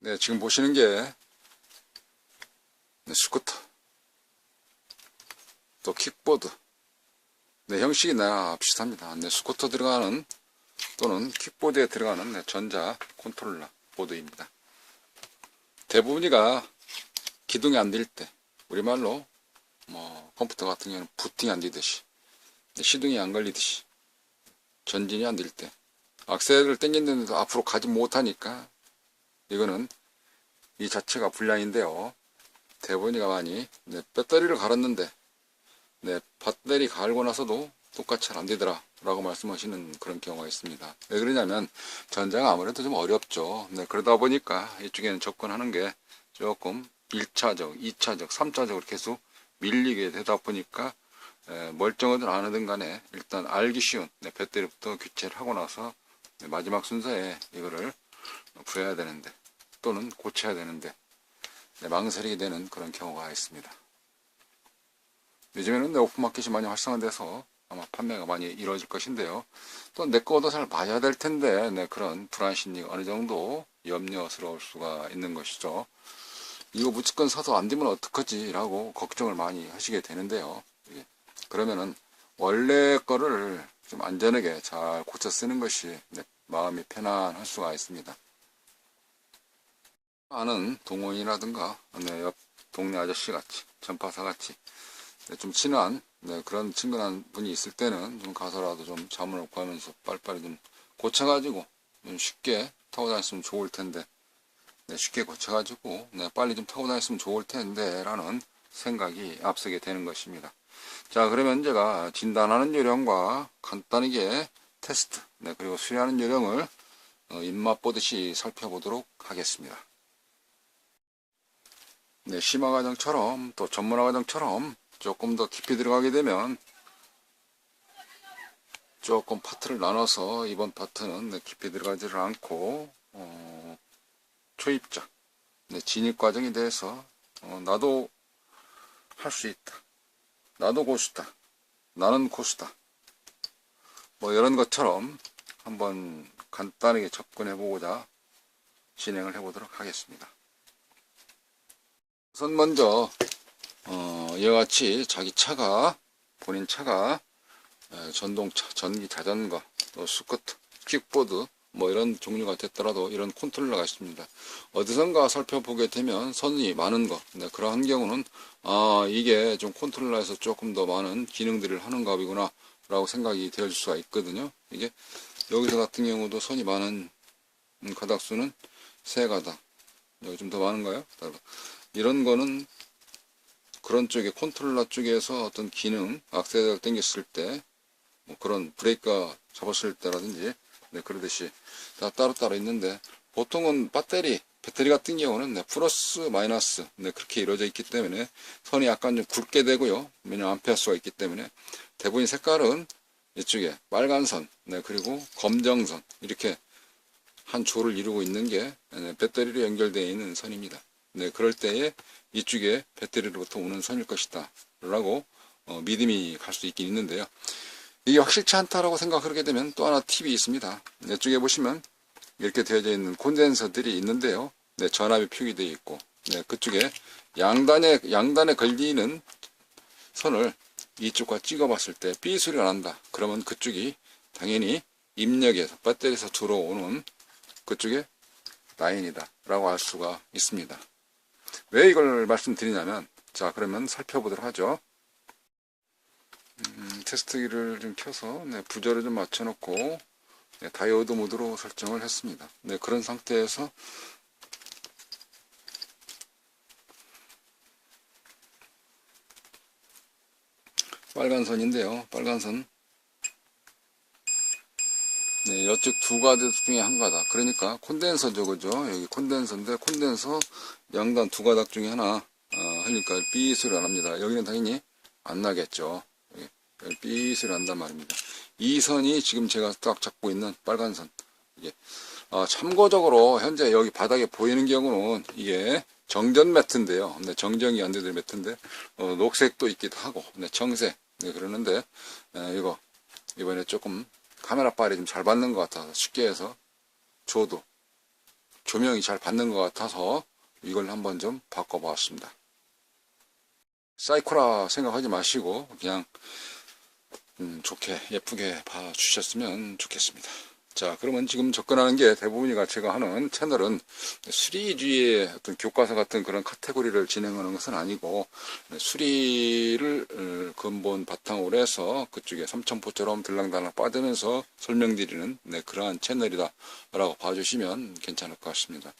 네, 지금 보시는 게 스쿠터, 또 킥보드. 네, 형식이 나 비슷합니다. 네, 스쿠터 들어가는 또는 킥보드에 들어가는 전자 컨트롤러 보드입니다. 대부분이가 기둥이 안 될 때, 우리말로 컴퓨터 같은 경우는 부팅이 안 되듯이, 시동이 안 걸리듯이, 전진이 안 될 때, 악셀을 당겼는데도 앞으로 가지 못하니까 이거는 이 자체가 불량인데요. 대부분이가 많이 배터리를 갈았는데 배터리 갈고 나서도 똑같이 잘 안 되더라 라고 말씀하시는 그런 경우가 있습니다. 왜 그러냐면 전자가 아무래도 좀 어렵죠. 그러다 보니까 이쪽에는 접근하는 게 조금 1차적, 2차적, 3차적으로 계속 밀리게 되다 보니까 멀쩡하든 안 하든 간에 일단 알기 쉬운 배터리부터 교체를 하고 나서 마지막 순서에 이거를 구해야 되는데 또는 고쳐야 되는데 망설이게 되는 그런 경우가 있습니다. 요즘에는 오픈마켓이 많이 활성화돼서 아마 판매가 많이 이루어질 것인데요. 또 내 거도 잘 맞아야 될 텐데 그런 불안 심리가 어느 정도 염려스러울 수가 있는 것이죠. 이거 무조건 사서 안 되면 어떡하지 라고 걱정을 많이 하시게 되는데요. 그러면은 원래 거를 좀 안전하게 잘 고쳐 쓰는 것이 마음이 편안할 수가 있습니다. 아는 동호인이라든가 옆 동네 아저씨 같이 전파사 같이 좀 친한 그런 친근한 분이 있을 때는 좀 가서라도 좀 자문을 구하면서 빨리빨리 좀 고쳐가지고 좀 쉽게 타고 다녔으면 좋을 텐데 쉽게 고쳐가지고 빨리 좀 타고 다녔으면 좋을 텐데 라는 생각이 앞서게 되는 것입니다. 자, 그러면 제가 진단하는 요령과 간단하게 테스트 그리고 수리하는 요령을 입맛 보듯이 살펴보도록 하겠습니다. 심화 과정처럼 또 전문화 과정처럼 조금 더 깊이 들어가게 되면 조금 파트를 나눠서 이번 파트는 깊이 들어가지를 않고 초입자 진입 과정에 대해서 나도 할 수 있다, 나도 고수다, 나는 고수다 이런 것처럼 한번 간단하게 접근해 보고자 진행을 해 보도록 하겠습니다. 우선 먼저 이와 같이 자기 차가 본인 차가 전동차, 전기 자전거, 또 스쿠터, 킥보드 이런 종류가 됐더라도 이런 컨트롤러가 있습니다. 어디선가 살펴보게 되면 선이 많은 거 그러한 경우는 이게 좀 컨트롤러에서 조금 더 많은 기능들을 하는 값이구나 라고 생각이 되어질 수가 있거든요. 이게 여기서 같은 경우도 선이 많은 가닥수는 3가닥, 여기 좀 더 많은가요? 이런 거는 그런 쪽에 컨트롤러 쪽에서 어떤 기능, 악셀을 당겼을 때 그런 브레이크가 잡았을 때라든지 그러듯이 다 따로따로 있는데 보통은 배터리 같은 경우는 플러스 마이너스 그렇게 이루어져 있기 때문에 선이 약간 좀 굵게 되고요. 왜냐하면 암페어 수가 있기 때문에 대부분 색깔은 이쪽에 빨간 선 그리고 검정 선 이렇게 한 조를 이루고 있는 게 배터리로 연결되어 있는 선입니다. 그럴 때에 이쪽에 배터리로부터 오는 선일 것이다 라고 믿음이 갈 수 있긴 있는데요. 이게 확실치 않다라고 생각하게 되면 또 하나 팁이 있습니다. 이쪽에 보시면 이렇게 되어져 있는 콘덴서들이 있는데요. 전압이 표기되어 있고 그쪽에 양단에 걸리는 선을 이쪽과 찍어봤을 때 삐 소리가 난다. 그러면 그쪽이 당연히 입력에서 배터리에서 들어오는 그쪽에 라인이다 라고 알 수가 있습니다. 왜 이걸 말씀드리냐면 자, 그러면 살펴보도록 하죠. 테스트기를 좀 켜서 부저를 좀 맞춰 놓고 다이오드 모드로 설정을 했습니다. 그런 상태에서 빨간 선인데요. 빨간 선 이쪽 2가닥 중에 1가닥, 그러니까 콘덴서죠, 그죠? 여기 콘덴서인데 콘덴서 양단 2가닥 중에 하나 하니까 삐 소리가 납니다. 여기는 당연히 안 나겠죠. 여기 삐 소리 난단 말입니다. 이 선이 지금 제가 딱 잡고 있는 빨간 선. 이게 참고적으로 현재 여기 바닥에 보이는 경우는 이게 정전 매트인데요. 정정이 안 되는 매트인데 녹색도 있기도 하고 청색 그러는데 이거 이번에 조금 카메라 빨이 좀 잘 받는 것 같아서 쉽게 해서 줘도 조명이 잘 받는 것 같아서 이걸 한번 좀 바꿔보았습니다. 사이코라 생각하지 마시고 그냥 좋게 예쁘게 봐주셨으면 좋겠습니다. 자, 그러면 지금 접근하는 게 대부분이가 제가 하는 채널은 수리주의의 어떤 교과서 같은 그런 카테고리를 진행하는 것은 아니고 수리를 근본 바탕으로 해서 그쪽에 삼천포처럼 들랑달랑 빠지면서 설명드리는 그러한 채널이다 라고 봐주시면 괜찮을 것 같습니다.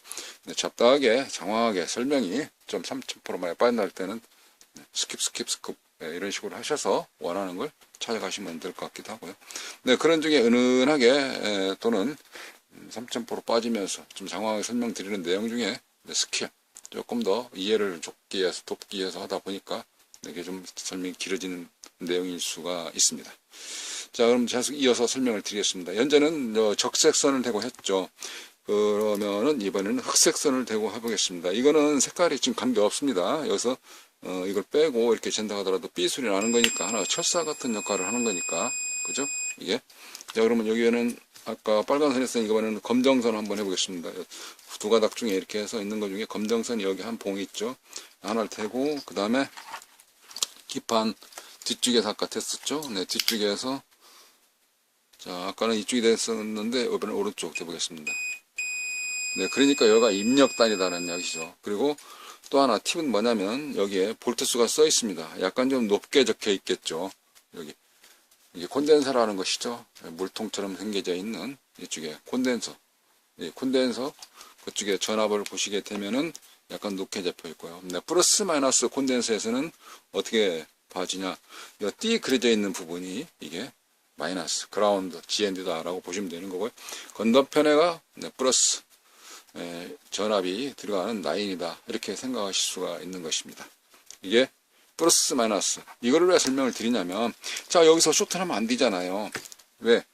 잡다하게 장황하게 설명이 좀 삼천포로 많이 빠진다 때는 스킵 이런 식으로 하셔서 원하는 걸 찾아가시면 될 것 같기도 하고요. 네, 그런 중에 은은하게 또는 3,000% 빠지면서 좀 장황하게 설명드리는 내용 중에 스킬 조금 더 이해를 돕기 위해서 하다 보니까 이게 좀 설명이 길어지는 내용일 수가 있습니다. 자, 그럼 계속 이어서 설명을 드리겠습니다. 현재는 적색선을 대고 했죠. 그러면은 이번에는 흑색선을 대고 해보겠습니다. 이거는 색깔이 지금 관계없습니다. 여기서 이걸 빼고 이렇게 잰다 하더라도 삐소리 나는 거니까 하나 철사 같은 역할을 하는 거니까 그죠? 이게 자, 그러면 여기에는 아까 빨간 선이 있으니 이번에는 검정선 한번 해보겠습니다. 두 가닥 중에 이렇게 해서 있는 것 중에 검정선이 여기 한 봉이 있죠. 하나를 대고 그 다음에 기판 뒤쪽에서 아까 됐었죠. 네, 뒤쪽에서 자, 아까는 이쪽이 됐었는데 이번엔 오른쪽 대보겠습니다. 네, 그러니까 여기가 입력단이다라는 이야기죠. 그리고 또 하나 팁은 뭐냐면 여기에 볼트수가 써 있습니다. 약간 좀 높게 적혀 있겠죠. 여기 이게 콘덴서라는 것이죠. 물통처럼 생겨져 있는 이쪽에 콘덴서. 이 콘덴서 그쪽에 전압을 보시게 되면은 약간 높게 잡혀 있고요. 네, 플러스 마이너스 콘덴서에서는 어떻게 봐지냐? 이 띠 그려져 있는 부분이 이게 마이너스 그라운드 GND다라고 보시면 되는 거고요. 건너편에가 플러스 전압이 들어가는 라인이다 이렇게 생각하실 수가 있는 것입니다. 이게 플러스 마이너스 이거를 왜 설명을 드리냐면 자 여기서 쇼트하면 안 되잖아요. 왜?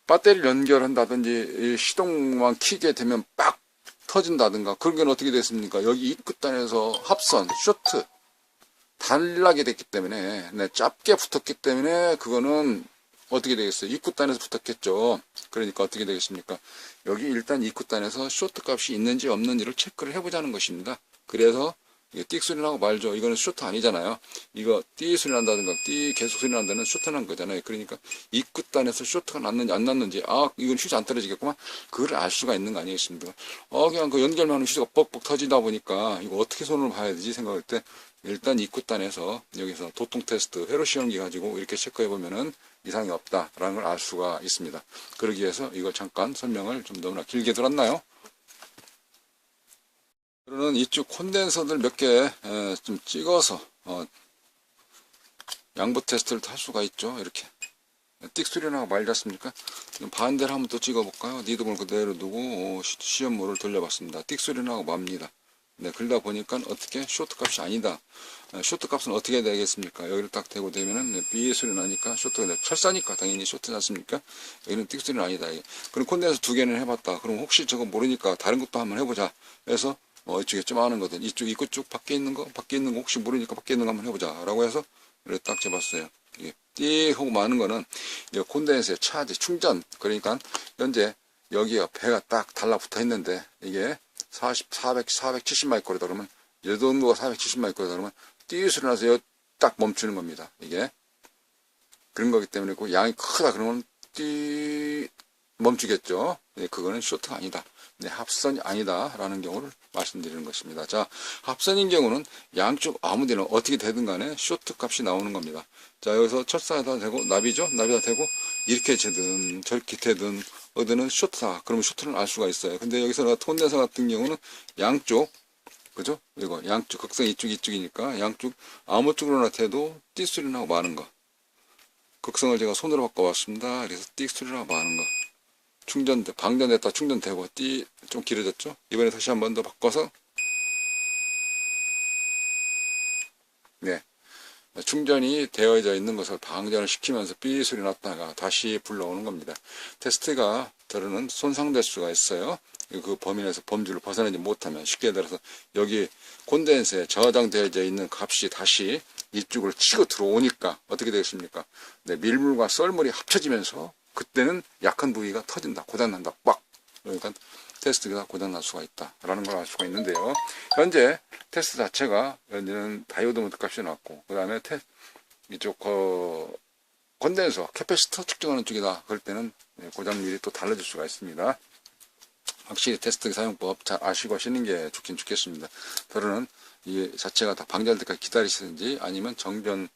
배터리를 연결한다든지 시동만 키게 되면 빡 터진다든가 그런 건 어떻게 됐습니까? 여기 입끝단에서 합선 쇼트 단락이 됐기 때문에 짧게 붙었기 때문에 그거는 어떻게 되겠어요? 입구단에서 붙었겠죠. 그러니까 어떻게 되겠습니까? 여기 일단 입구단에서 쇼트 값이 있는지 없는지를 체크를 해보자는 것입니다. 그래서 이게 띡 소리 나고 말죠. 이거는 쇼트 아니잖아요. 이거 띠 소리 난다든가 띠 계속 소리 난다는 쇼트 난 거잖아요. 그러니까 입구단에서 쇼트가 났는지 안 났는지 이건 휴지 안 떨어지겠구만. 그걸 알 수가 있는 거 아니겠습니까? 그냥 그 연결만 하는 휴지가 뻑뻑 터지다 보니까 이거 어떻게 손으로 봐야 되지 생각할 때 일단 입구단에서 여기서 도통 테스트 회로 시험기 가지고 이렇게 체크해 보면은 이상이 없다라는 걸 알 수가 있습니다. 그러기 위해서 이걸 잠깐 설명을 좀 너무나 길게 들었나요? 그러는 이쪽 콘덴서들 몇 개 좀 찍어서 양보 테스트를 할 수가 있죠. 이렇게 띡 소리 나고 말지 않습니까? 반대를 한번 또 찍어볼까요? 니드볼 그대로 두고 시험모를 돌려봤습니다. 띡 소리 나고 맙니다. 네, 그러다 보니까 어떻게 쇼트 값이 아니다. 쇼트 값은 어떻게 되겠습니까? 여기를 딱 대고 되면은 삐 소리 나니까 쇼트가 철사니까 당연히 쇼트지 않습니까? 여기는 띡 소리는 아니다. 그럼 콘덴서 두 개는 해봤다. 그럼 혹시 저거 모르니까 다른 것도 한번 해보자. 그래서 이쪽에 좀 아는 거든 이쪽 입구 쭉 밖에 있는 거 혹시 모르니까 밖에 있는 거 한번 해보자. 라고 해서 이렇게 딱 재봤어요. 이게 띠 하고 마는 거는 콘덴서의 차지 충전. 그러니까 현재 여기가 배가 딱 달라붙어 있는데 이게 470 마이크로다 그러면 여동도가 470 마이크로다 그러면 띠 소리 나서 딱 멈추는 겁니다. 이게 그런 거기 때문에 그 양이 크다 그러면 띠 멈추겠죠. 네, 그거는 쇼트가 아니다. 네, 합선이 아니다 라는 경우를 말씀드리는 것입니다. 자, 합선인 경우는 양쪽 아무데나 어떻게 되든 간에 쇼트 값이 나오는 겁니다. 자, 여기서 철사에다 대고 나비죠. 나비에다 대고 이렇게 재든 저렇게 되든 어디는 쇼트다. 그러면 쇼트를 알 수가 있어요. 근데 여기서 콘덴서 같은 경우는 양쪽 그죠? 이거 양쪽 극성 이쪽이니까 양쪽 아무 쪽으로나 대도 띠 소리 나고 마는 거. 극성을 제가 손으로 바꿔봤습니다. 그래서 띠 소리 나고 마는 거. 방전됐다 충전되고 띠 좀 길어졌죠? 이번에 다시 한 번 더 바꿔서 네 충전이 되어져 있는 것을 방전을 시키면서 삐 소리 났다가 다시 불러오는 겁니다. 테스트가 들어는 손상될 수가 있어요. 그 범위 내에서 범주를 벗어나지 못하면 쉽게 들어서 여기 콘덴서에 저장되어져 있는 값이 다시 이쪽으로 치고 들어오니까 어떻게 되겠습니까? 네, 밀물과 썰물이 합쳐지면서 그때는 약한 부위가 터진다, 고장난다, 빡. 그러니까 테스트가 고장날 수가 있다라는 걸 알 수가 있는데요. 현재 테스트 자체가 현재는 다이오드 모드 값이 나왔고, 그 다음에 이쪽 컨덴서 캐패시터 측정하는 쪽이다. 그럴 때는 고장률이 또 달라질 수가 있습니다. 확실히 테스트 사용법 잘 아시고 하시는 게 좋긴 좋겠습니다. 더러는 이 자체가 다 방전할 때까지 기다리시든지 아니면 정전을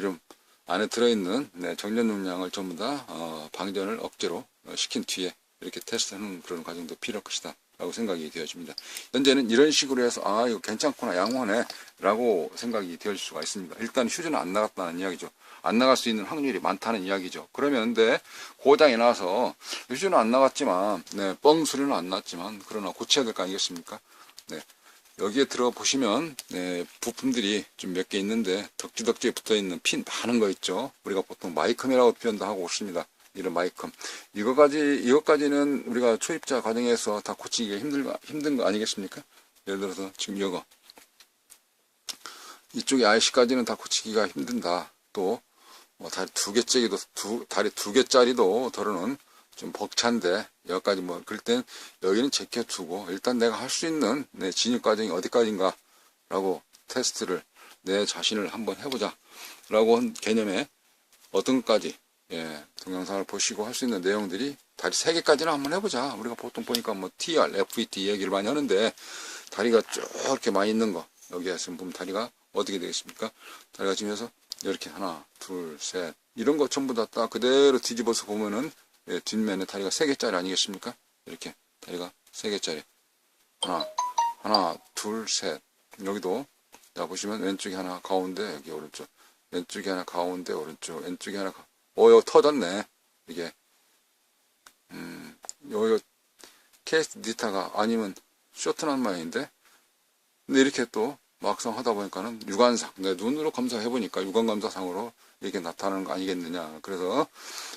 좀 안에 들어있는 정전 용량을 전부 다 방전을 억제로 시킨 뒤에 이렇게 테스트하는 그런 과정도 필요할 것이다 라고 생각이 되어집니다. 현재는 이런 식으로 해서 이거 괜찮구나, 양호하네 라고 생각이 되어질 수가 있습니다. 일단 휴즈는 안 나갔다는 이야기죠. 안 나갈 수 있는 확률이 많다는 이야기죠. 그러면 근데 고장이 나서 휴즈는 안 나갔지만 뻥 소리는 안 났지만 그러나 고쳐야 될 거 아니겠습니까? 여기에 들어보시면 부품들이 좀 몇 개 있는데 덕지덕지에 붙어있는 핀 많은 거 있죠. 우리가 보통 마이컴이라고 표현도 하고 있습니다. 이런 마이컴. 이것까지는 우리가 초입자 과정에서 다 고치기가 힘든 거 아니겠습니까? 예를 들어서 지금 이거. 이쪽에 IC까지는 다 고치기가 힘든다. 또 다리 두 개짜리도 더러는 좀 벅찬데 여기까지 그럴 땐 여기는 제껴두고 일단 내가 할 수 있는 내 진입 과정이 어디까지인가 라고 테스트를 내 자신을 한번 해보자 라고 한 개념에 어떤 것까지 동영상을 보시고 할 수 있는 내용들이 다리 3개까지는 한번 해보자. 우리가 보통 보니까 TR, FET 얘기를 많이 하는데 다리가 쭉 이렇게 많이 있는 거 여기에서 보면 다리가 어떻게 되겠습니까? 다리가 지금 해서 이렇게 하나 둘 셋 이런 거 전부 다 딱 그대로 뒤집어서 보면은 뒷면에 다리가 3개짜리 아니겠습니까? 이렇게 다리가 3개짜리 하나 둘 셋 여기도 자 보시면 왼쪽이 하나 가운데 여기 오른쪽 왼쪽이 하나 가운데 오른쪽 왼쪽이 하나 여기 터졌네 이게 여기 케이스 니타가 아니면 쇼트난 마인데 근데 이렇게 또 막상 하다 보니까는 육안상 내 눈으로 검사해 보니까 육안 감사상으로 이렇게 나타나는 거 아니겠느냐. 그래서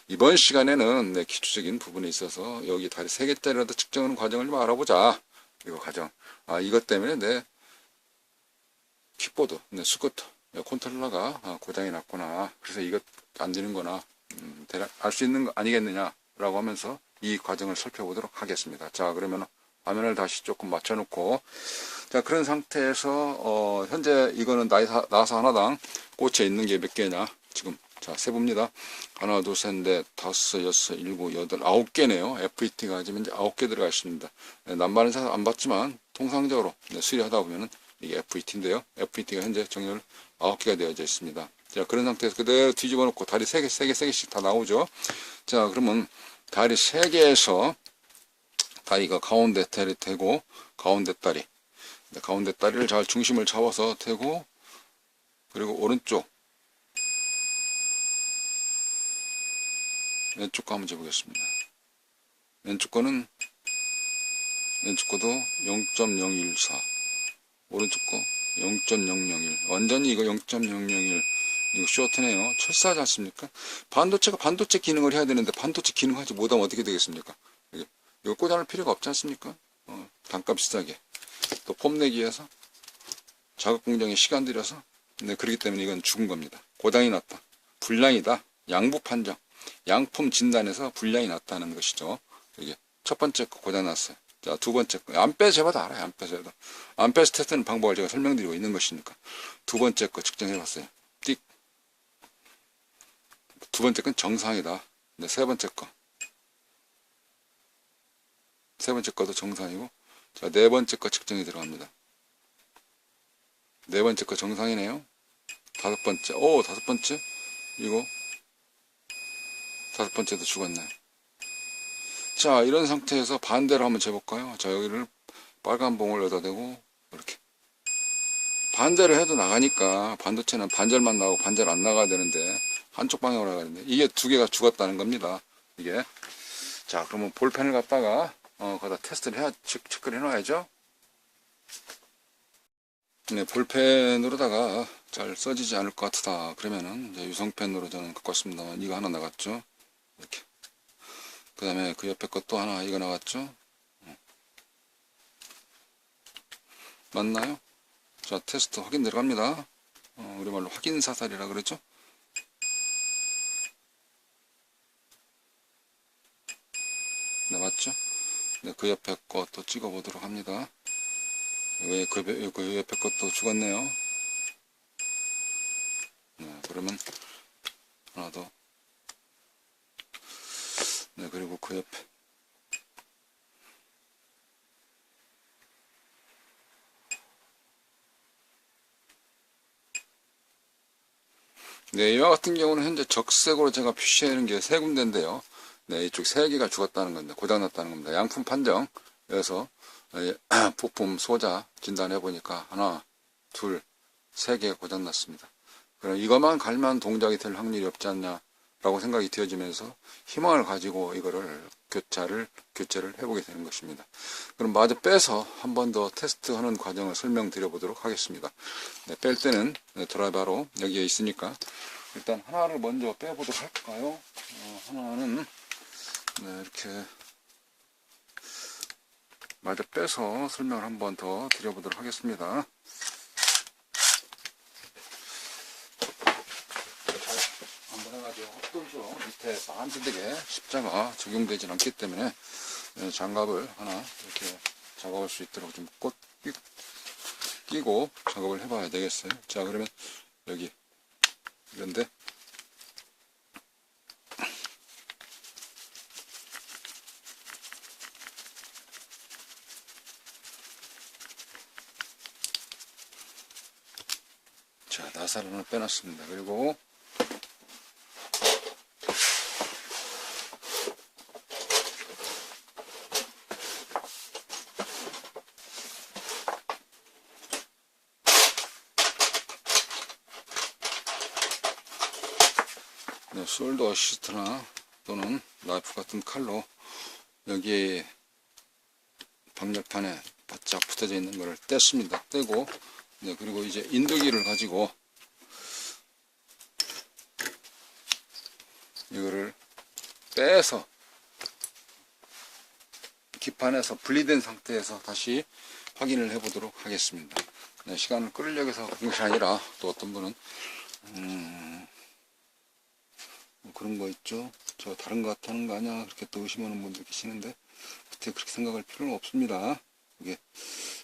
이번 시간에는 기초적인 부분에 있어서 여기 다리 3개짜리라도 측정하는 과정을 좀 알아보자. 이거 과정. 이것 때문에 내 킥보드, 내 스쿠터, 컨트롤러가 고장이 났구나. 그래서 이것 안 되는 거나 알 수 있는 거 아니겠느냐 라고 하면서 이 과정을 살펴보도록 하겠습니다. 자, 그러면 화면을 다시 조금 맞춰놓고 자, 그런 상태에서 현재 이거는 나사 하나당 꽂혀 있는 게 몇 개냐 지금 자 세봅니다. 하나 둘 셋 넷 다섯 여섯 일곱 여덟 9개네요. FET가 지금 이제 9개 들어가 있습니다. 남발은 잘 안 받지만 통상적으로 수리하다 보면은 이게 FET인데요. FET가 현재 정렬 9개가 되어져 있습니다. 자, 그런 상태에서 그대로 뒤집어 놓고 다리 3개씩 다 나오죠. 자, 그러면 다리 3개에서 다리가 가운데 다리 대고 가운데 다리를 잘 중심을 잡아서 대고 그리고 오른쪽 왼쪽 거 한번 재보겠습니다. 왼쪽 거도 0.014 오른쪽 거 0.001 완전히 이거 0.001 이거 쇼트네요. 철사하지 않습니까? 반도체가 반도체 기능을 해야 되는데 반도체 기능하지 못하면 어떻게 되겠습니까? 이거 꽂아놓을 필요가 없지 않습니까? 단값 비싸게 또 폼 내기 위해서 작업 공정에 시간 들여서 그렇기 때문에 이건 죽은 겁니다. 고장이 났다. 불량이다. 양부 판정. 양품 진단에서 불량이 났다는 것이죠. 이게 첫 번째 거 고장 났어요. 자, 두 번째 거. 안 빼서 재봐도 알아요. 안 빼서 해도. 안 빼서 테스트하는 방법을 제가 설명드리고 있는 것이니까. 두 번째 거 측정해 봤어요. 띡. 두 번째 건 정상이다. 세 번째 거. 세 번째 거도 정상이고. 자, 네 번째 거 측정이 들어갑니다. 네 번째 거 정상이네요. 다섯 번째. 다섯 번째. 이거. 다섯 번째도 죽었네. 자, 이런 상태에서 반대로 한번 재볼까요? 자, 여기를 빨간 봉을 여기다 대고 이렇게 반대로 해도 나가니까 반도체는 반절만 나오고 반절 안 나가야 되는데 한쪽 방향으로 나가야 되는데 이게 두 개가 죽었다는 겁니다. 이게 자, 그러면 볼펜을 갖다가 거기다 테스트를 체크를 해놔야죠. 네, 볼펜으로다가 잘 써지지 않을 것 같다. 그러면은 이제 유성펜으로 저는 갖고 왔습니다만 이거 하나 나갔죠. 이렇게. 그 다음에 그 옆에 것도 하나 이거 나갔죠. 맞나요? 자, 테스트 확인 들어갑니다. 우리말로 확인 사살이라 그러죠. 네, 맞죠? 네, 그 옆에 것도 찍어 보도록 합니다. 그 옆에 것도 죽었네요. 네, 그러면 하나 더. 네, 그리고 그 옆에. 네, 이와 같은 경우는 현재 적색으로 제가 표시해 놓은 게 세 군데인데요. 네, 이쪽 세 개가 죽었다는 건데, 고장났다는 겁니다. 양품 판정에서 부품 소자 진단해 보니까 하나, 둘, 세 개가 고장났습니다. 그럼 이것만 갈면 동작이 될 확률이 없지 않냐라고 생각이 되어지면서 희망을 가지고 이거를 교체를 해보게 되는 것입니다. 그럼 마저 빼서 한 번 더 테스트하는 과정을 설명드려 보도록 하겠습니다. 네, 뺄 때는 드라이버로 여기에 있으니까 일단 하나를 먼저 빼보도록 할까요? 하나는 네, 이렇게 마저 빼서 설명을 한 번 더 드려보도록 하겠습니다. 한번 해가지고 헛돌죠. 밑에 반드되게 십자가 적용되지 않기 때문에 장갑을 하나 이렇게 작업할 수 있도록 좀 꼭 끼고 작업을 해봐야 되겠어요. 자, 그러면 여기 이런데 자, 나사를 하나 빼놨습니다. 그리고 네, 솔더 어시스트나 또는 나이프 같은 칼로 여기에 방열판에 바짝 붙어져 있는 것을 뗐습니다. 떼고 네, 그리고 이제 인도기를 가지고 이거를 빼서 기판에서 분리된 상태에서 다시 확인을 해 보도록 하겠습니다. 네, 시간을 끌려고 해서 그런 것이 아니라 또 어떤 분은 뭐 그런 거 있죠. 저 다른 거 같다는 거 아니야? 그렇게 또 의심하는 분들 계시는데 그때 그렇게 생각할 필요는 없습니다. 이게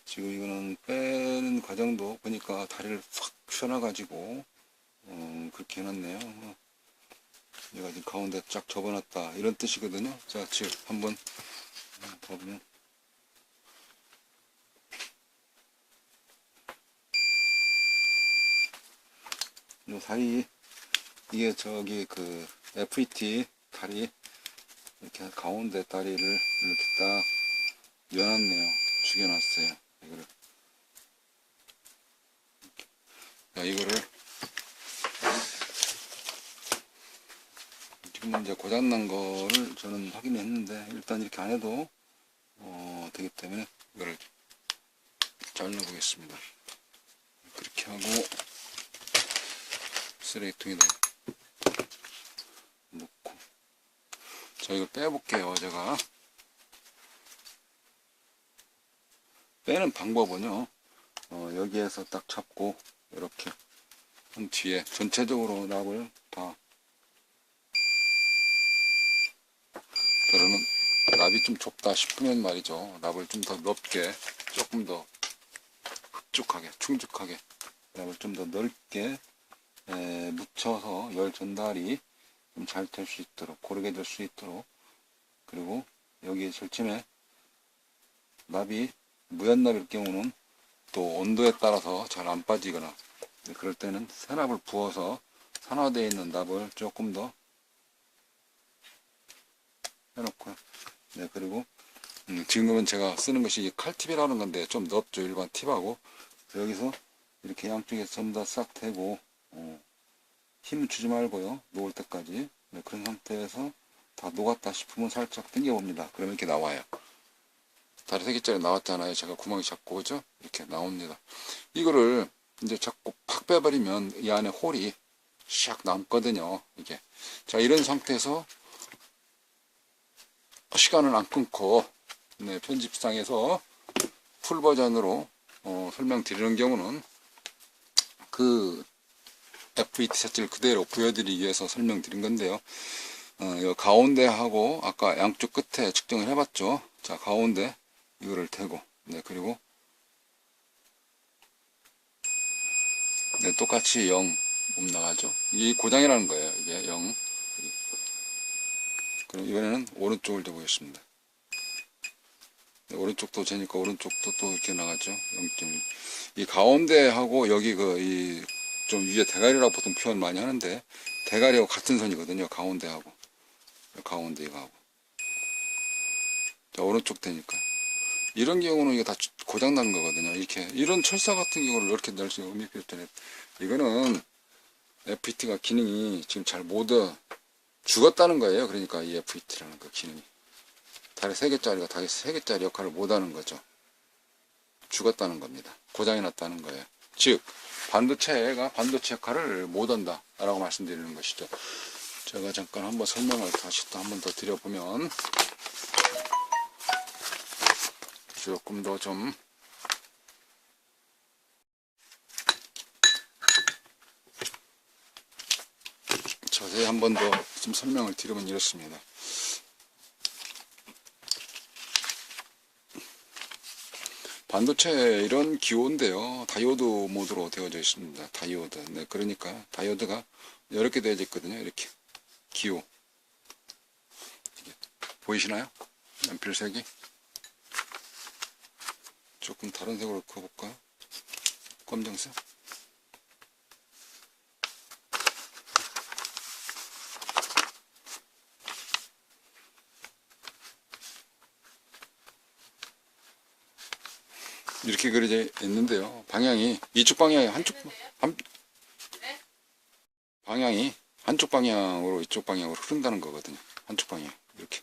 지금 이거는 빼는 과정도 보니까 다리를 확 펴놔가지고 그렇게 해놨네요. 얘가 지금 가운데 쫙 접어놨다 이런 뜻이거든요. 자, 지금 한번 보면 이 다리 이게 저기 그 FET 다리 이렇게 가운데 다리를 이렇게 딱 여놨네요. 죽여놨어요. 이거를. 자, 이거를 지금 이제 고장난 거를 저는 확인했는데 일단 이렇게 안 해도 되기 때문에 이거를 잘라보겠습니다. 그렇게 하고 쓰레기통에다 놓고 자, 이걸 빼볼게요. 제가 빼는 방법은요 여기에서 딱 잡고 이렇게 한 뒤에 전체적으로 납을 다 그러면 납이 좀 좁다 싶으면 말이죠, 납을 좀 더 넓게 조금 더 흡족하게 충족하게 납을 좀 더 넓게 묻혀서 열 전달이 좀 잘 될 수 있도록 고르게 될 수 있도록, 그리고 여기 절침에 납이 무연납일 경우는 또 온도에 따라서 잘 안 빠지거나 그럴 때는 새 납을 부어서 산화되어 있는 납을 조금 더 해놓고요. 네, 그리고 지금은 제가 쓰는 것이 칼팁이라는 건데 좀 넓죠, 일반 팁하고. 여기서 이렇게 양쪽에 전부 다 싹 대고 힘을 주지 말고요, 녹을 때까지. 네, 그런 상태에서 다 녹았다 싶으면 살짝 당겨 봅니다. 그러면 이렇게 나와요. 다리 3개짜리 나왔잖아요. 제가 구멍이 작고, 그죠? 이렇게 나옵니다. 이거를 이제 자꾸 팍 빼버리면 이 안에 홀이 샥 남거든요, 이게. 자, 이런 상태에서 시간을 안 끊고 네, 편집상에서 풀 버전으로 설명드리는 경우는 그 FET 셋을 그대로 보여드리기 위해서 설명드린 건데요. 이 가운데하고 아까 양쪽 끝에 측정을 해봤죠. 자, 가운데 이거를 대고, 네, 그리고 네, 똑같이 0 나가죠. 이게 고장이라는 거예요. 이게 0. 그럼 이번에는 오른쪽을 대보겠습니다. 네, 오른쪽도 재니까 오른쪽도 또 이렇게 나가죠. 0.1. 이 가운데하고 여기 좀 위에 대가리라고 보통 표현 많이 하는데, 대가리하고 같은 선이거든요. 가운데하고. 가운데 이거하고. 자, 오른쪽 되니까. 이런 경우는 이거 다 고장난 거거든요. 이렇게. 이런 철사 같은 경우를 이렇게 낼 수 있는 의미 필터는, 이거는 FET가 기능이 지금 잘 못 죽었다는 거예요. 그러니까 이 FET라는 그 기능이. 다리 3개짜리가 다리 3개짜리 역할을 못 하는 거죠. 죽었다는 겁니다. 고장이 났다는 거예요. 즉, 반도체가 반도체 역할을 못 한다. 라고 말씀드리는 것이죠. 제가 잠깐 한번 설명을 다시 또 한번 더 드려보면, 조금 더 좀, 자세히 한 번 더 좀 설명을 드리면 이렇습니다. 반도체 이런 기호인데요. 다이오드 모드로 되어져 있습니다. 다이오드. 네, 그러니까 다이오드가 이렇게 되어져 있거든요. 이렇게 기호. 보이시나요? 연필색이 조금 다른 색으로 그어볼까요? 검정색. 이렇게 그려져 있는데요. 방향이 이쪽 방향이 방향이 한쪽 방향으로 이쪽 방향으로 흐른다는 거거든요. 한쪽 방향 이렇게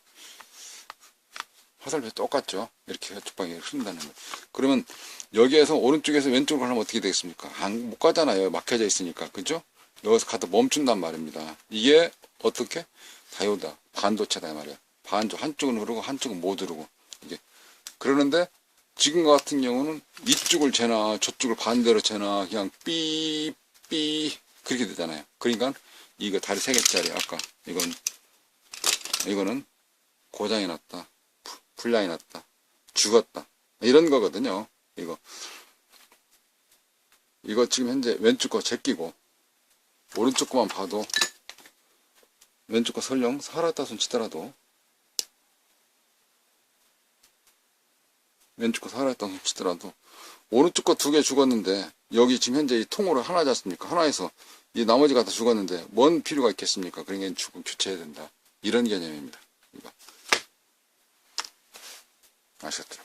화살표 똑같죠. 이렇게 한쪽 방향으로 흐른다는 거. 그러면 여기에서 오른쪽에서 왼쪽으로 가면 어떻게 되겠습니까? 못 가잖아요. 막혀져 있으니까. 그죠? 여기서 가다 멈춘단 말입니다. 이게 어떻게? 다이오드 반도체다 말이에요. 한쪽은 흐르고 한쪽은 못 흐르고. 이게 그러는데 지금 같은 경우는 이쪽을 재나 저쪽을 반대로 재나 그냥 삐삐 그렇게 되잖아요. 그러니까 이거 다리 3개짜리 아까 이거는 고장이 났다, 불량이 났다, 죽었다 이런 거거든요. 이거 지금 현재 왼쪽 거 제끼고 오른쪽 거만 봐도 왼쪽 거 설령 살았다 손 치더라도 왼쪽 거 살아있다 손 치더라도 오른쪽 거 2개 죽었는데 여기 지금 현재 이 통으로 하나지 않습니까? 하나에서 이 나머지가 다 죽었는데 뭔 필요가 있겠습니까? 그러니까 죽으면 교체해야 된다. 이런 개념입니다. 이거 아셨죠?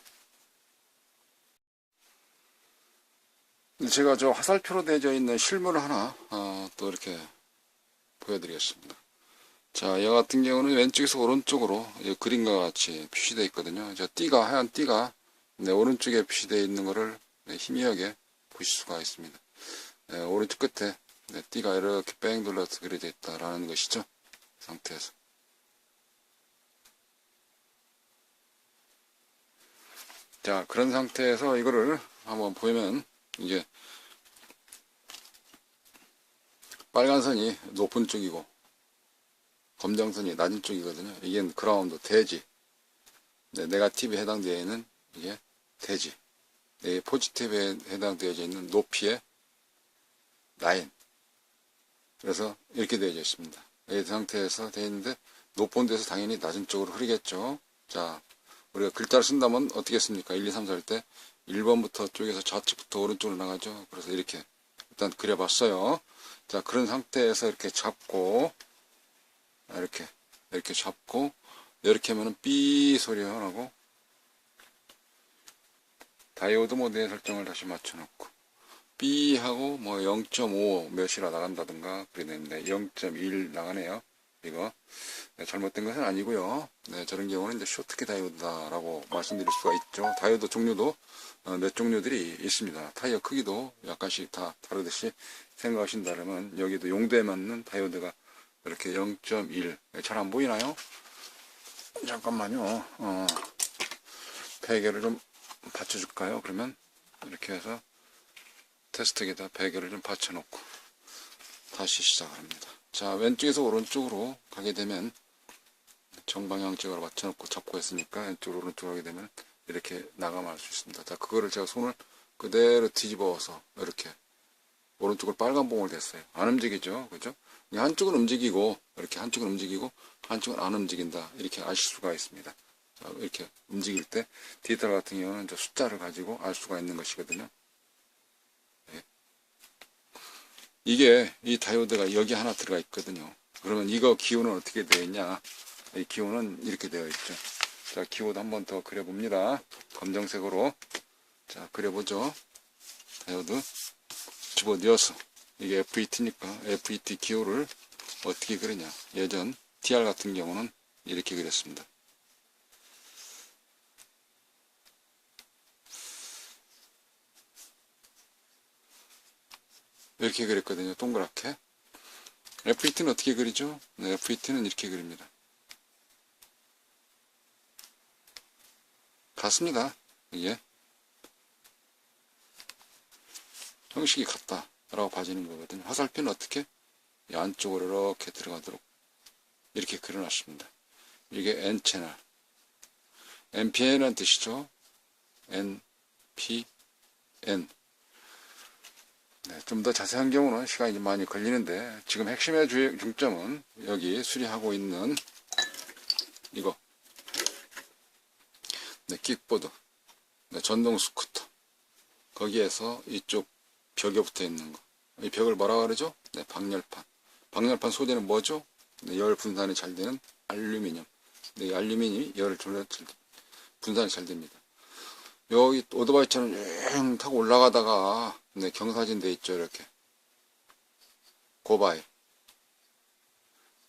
제가 저 화살표로 되어져 있는 실물을 하나 또 이렇게 보여드리겠습니다. 자, 이 같은 경우는 왼쪽에서 오른쪽으로 그림과 같이 표시되어 있거든요. 저 하얀 띠가 네, 오른쪽에 표시되어 있는 것을 네, 희미하게 보실 수가 있습니다. 네, 오른쪽 끝에 네, 띠가 이렇게 뺑 돌려서 그려져 있다라는 것이죠. 상태에서. 자, 그런 상태에서 이거를 한번 보면 이게 빨간 선이 높은 쪽이고 검정선이 낮은 쪽이거든요. 이게 그라운드 대지. 네, 네가티브에 해당되어 있는 이게 대지. 네, 포지티브에 해당되어 있는 높이의 라인. 그래서 이렇게 되어 있습니다. 이 상태에서 되어 있는데 높은 데서 당연히 낮은 쪽으로 흐르겠죠. 자, 우리가 글자를 쓴다면 어떻게 씁니까? 1, 2, 3, 4 할 때 1번부터 쪽에서 좌측부터 오른쪽으로 나가죠. 그래서 이렇게 일단 그려봤어요. 자, 그런 상태에서 이렇게 잡고 이렇게 잡고 이렇게 하면은 삐 소리가 나고 다이오드 모드의 설정을 다시 맞춰놓고 B 하고 뭐 0.5 몇이라 나간다든가 그래 되는데 0.1 나가네요. 이거 네, 잘못된 것은 아니고요. 네, 저런 경우는 이제 쇼트키 다이오드다라고 말씀드릴 수가 있죠. 다이오드 종류도 몇 종류들이 있습니다. 타이어 크기도 약간씩 다 다르듯이 생각하신다면 여기도 용도에 맞는 다이오드가 이렇게 0.1 잘 안 보이나요? 잠깐만요. 베개를 좀 받쳐줄까요? 그러면 이렇게 해서 테스트기에다 베개를 좀 받쳐놓고 다시 시작합니다. 자, 왼쪽에서 오른쪽으로 가게 되면 정방향적으로 맞춰놓고 잡고 했으니까 왼쪽으로 오른쪽으로 하게 되면 이렇게 나가면 할 수 있습니다. 자, 그거를 제가 손을 그대로 뒤집어서 이렇게 오른쪽으로 빨간 봉을 댔어요. 안 움직이죠, 그죠? 한쪽은 움직이고 이렇게 한쪽은 움직이고 한쪽은 안 움직인다, 이렇게 아실 수가 있습니다. 자, 이렇게 움직일 때 디지털 같은 경우는 이제 숫자를 가지고 알 수가 있는 것이거든요. 네. 이게 이 다이오드가 여기 하나 들어가 있거든요. 그러면 이거 기호는 어떻게 되어 있냐? 이 기호는 이렇게 되어 있죠. 자, 기호도 한번 더 그려봅니다. 검정색으로. 자, 그려보죠. 다이오드 집어넣어서, 이게 FET니까 FET 기호를 어떻게 그리냐. 예전 DR 같은 경우는 이렇게 그렸습니다. 이렇게 그렸거든요. 동그랗게. FET는 어떻게 그리죠? 네, FET는 이렇게 그립니다. 같습니다. 이게 형식이 같다 라고 봐지는 거거든요. 화살표는 어떻게? 이 안쪽으로 이렇게 들어가도록 이렇게 그려놨습니다. 이게 N채널, NPN이라는 뜻이죠. NPN. 네, 좀 더 자세한 경우는 시간이 좀 많이 걸리는데, 지금 핵심의 중점은 여기 수리하고 있는 이거, 네, 킥보드, 네, 전동 스쿠터, 거기에서 이쪽 벽에 붙어 있는 거, 이 벽을 뭐라고 그러죠? 네, 방열판. 방열판 소재는 뭐죠? 네, 열 분산이 잘 되는 알루미늄. 네, 알루미늄이 열을 분산이 잘 됩니다. 여기 오토바이처럼 쭉 타고 올라가다가, 네, 경사진 돼 있죠, 이렇게. 고바이.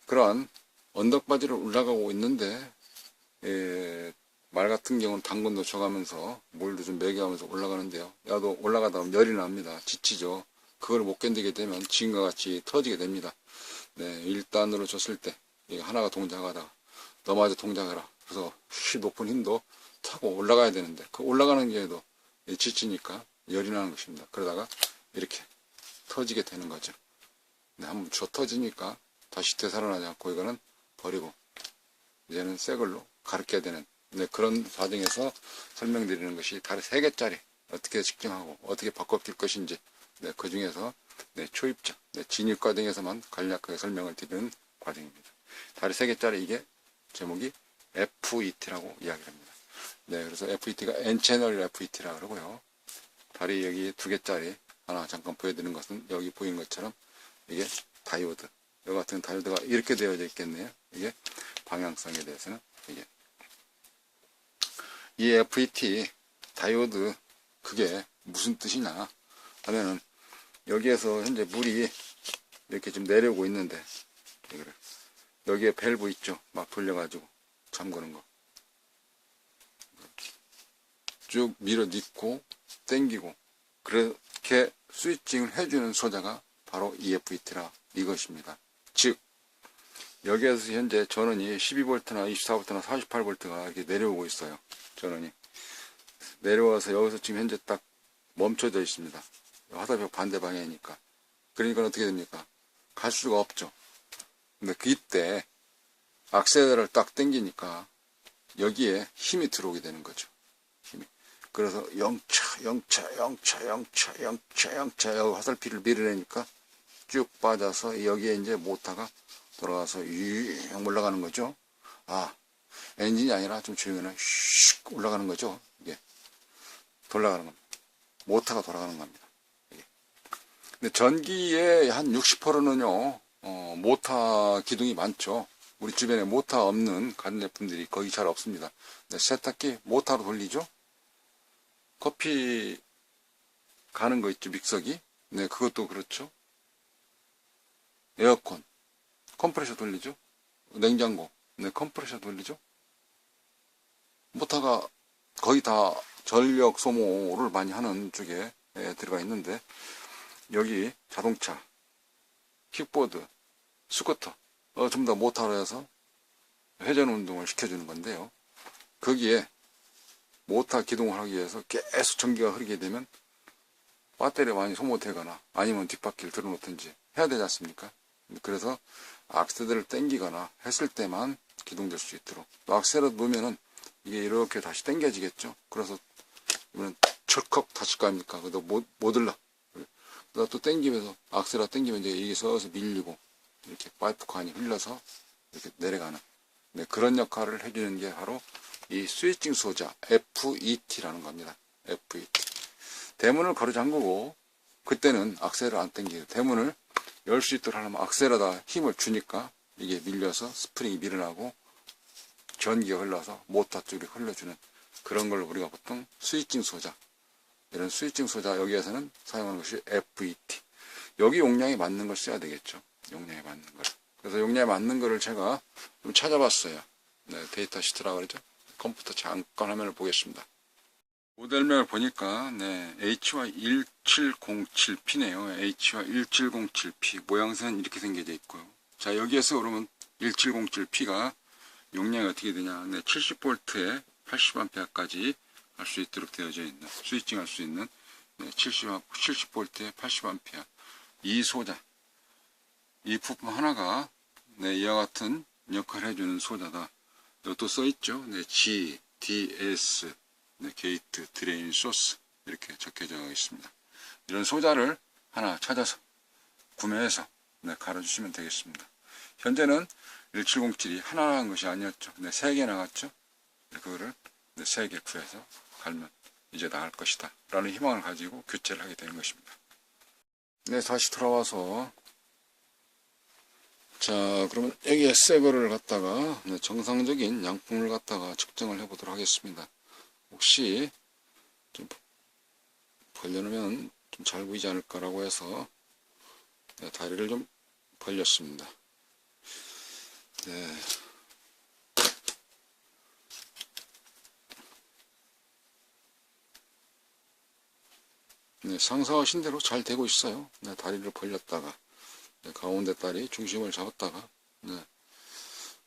그런 언덕바지를 올라가고 있는데, 말 같은 경우는 당근 놓쳐가면서 물도 좀 먹여가면서 올라가는데요. 야도 올라가다 보면 열이 납니다. 지치죠. 그걸 못 견디게 되면 지금과 같이 터지게 됩니다. 네, 1단으로 줬을 때 이거 하나가 동작하다가 너마저 동작하라. 그래서 높은 힘도 타고 올라가야 되는데 그 올라가는 게에도 지치니까 열이 나는 것입니다. 그러다가 이렇게 터지게 되는 거죠. 네, 한번 줘 터지니까 다시 되살아나지 않고 이거는 버리고 이제는 새 걸로 가르쳐야 되는, 네, 그런 과정에서 설명드리는 것이 다리 3개짜리 어떻게 측정하고 어떻게 바꿔낄 것인지, 네, 그 중에서, 네, 초입자, 네, 진입 과정에서만 간략하게 설명을 드리는 과정입니다. 다리 3개짜리, 이게 제목이 FET라고 이야기를 합니다. 네, 그래서 FET가 N채널 FET라고 그러고요. 다리 여기 2개짜리 하나 잠깐 보여드리는 것은 여기 보이는 것처럼 이게 다이오드, 이 같은 다이오드가 이렇게 되어져 있겠네요. 이게 방향성에 대해서는 이게 이 FET 다이오드, 그게 무슨 뜻이냐 하면은, 여기에서 현재 물이 이렇게 좀 내려오고 있는데, 여기에 밸브 있죠, 막 돌려가지고 잠그는 거 쭉 밀어 넣고 당기고 그렇게 스위칭을 해주는 소자가 바로 EFET라 이것입니다. 즉 여기에서 현재 전원이 12V나 24V나 48V가 이렇게 내려오고 있어요. 전원이 내려와서 여기서 지금 현재 딱 멈춰져 있습니다. 화살표 반대 방향이니까. 그러니까 어떻게 됩니까? 갈 수가 없죠. 근데 그때 악셀을 딱 당기니까 여기에 힘이 들어오게 되는 거죠. 힘이. 그래서 영차 여기 화살표를 밀어내니까 쭉 빠져서 여기에 이제 모터가 돌아가서 쭉 올라가는 거죠. 아, 엔진이 아니라 좀 조용히 슉 올라가는 거죠. 이게 돌아가는 겁니다. 모터가 돌아가는 겁니다. 이게. 근데 전기의 한 60%는요, 모터 기둥이 많죠. 우리 주변에 모터 없는 가전제품들이 거의 잘 없습니다. 네, 세탁기 모터로 돌리죠. 커피 가는 거 있죠, 믹서기. 네, 그것도 그렇죠. 에어컨 컴프레셔 돌리죠. 냉장고, 네, 컴프레셔 돌리죠. 모터가 거의 다 전력 소모를 많이 하는 쪽에 들어가 있는데, 여기 자동차, 킥보드, 스쿠터, 전부 다 모터로 해서 회전 운동을 시켜주는 건데요. 거기에 모터 기동을 하기 위해서 계속 전기가 흐르게 되면 배터리가 많이 소모되거나 아니면 뒷바퀴를 들어놓든지 해야 되지 않습니까? 그래서 악셀을 당기거나 했을 때만 기동될 수 있도록. 또 악셀을 놓으면은 이게 이렇게 다시 당겨지겠죠. 그래서 이번엔 철컥 다칠 거 아닙니까? 그래도 못 올라. 그러다 또 당기면서, 악셀을 당기면 이제 이게 서서 밀리고, 이렇게 파이프 칸이 흘러서 이렇게 내려가는. 네, 그런 역할을 해주는 게 바로 이 스위칭 소자, FET라는 겁니다. FET. 대문을 가로 잠그고, 그때는 악셀을 안 당기고, 대문을 열 수 있도록 하려면 악셀에다 힘을 주니까 이게 밀려서 스프링이 밀어나고 전기가 흘러서 모터 쪽으로 흘러주는 그런 걸 우리가 보통 스위칭 소자, 이런 스위칭 소자 여기에서는 사용하는 것이 FET. 여기 용량에 맞는 걸 써야 되겠죠. 용량에 맞는 걸. 그래서 용량에 맞는 거를 제가 좀 찾아봤어요. 네, 데이터 시트라고 그러죠. 컴퓨터 잠깐 화면을 보겠습니다. 모델명을 보니까 네, HY1707P네요. HY1707P 모양새는 이렇게 생겨져 있고요. 자, 여기에서 그러면 1707P가 용량이 어떻게 되냐? 네, 70V에 80A까지 할 수 있도록 되어져 있는, 스위칭 할 수 있는, 네, 70V에 80A. 이 소자, 이 부품 하나가 네, 이와 같은 역할을 해주는 소자다. 이것도 써있죠. 네, G, DS, 네, 게이트, 드레인, 소스 이렇게 적혀져 있습니다. 이런 소자를 하나 찾아서 구매해서 네, 갈아주시면 되겠습니다. 현재는 1707이 하나 나간 것이 아니었죠. 네, 3개 나갔죠. 그거를 네, 3개 구해서 갈면 이제 나을 것이다 라는 희망을 가지고 교체를 하게 되는 것입니다. 네, 다시 돌아와서 자, 그러면 여기에 새 거를 갖다가 네, 정상적인 양품을 갖다가 측정을 해 보도록 하겠습니다. 혹시 좀 벌려놓으면 좀 잘 보이지 않을까라고 해서 네, 다리를 좀 벌렸습니다. 네. 네, 상상하신 대로 잘 되고 있어요. 네, 다리를 벌렸다가 네, 가운데 다리 중심을 잡았다가 네,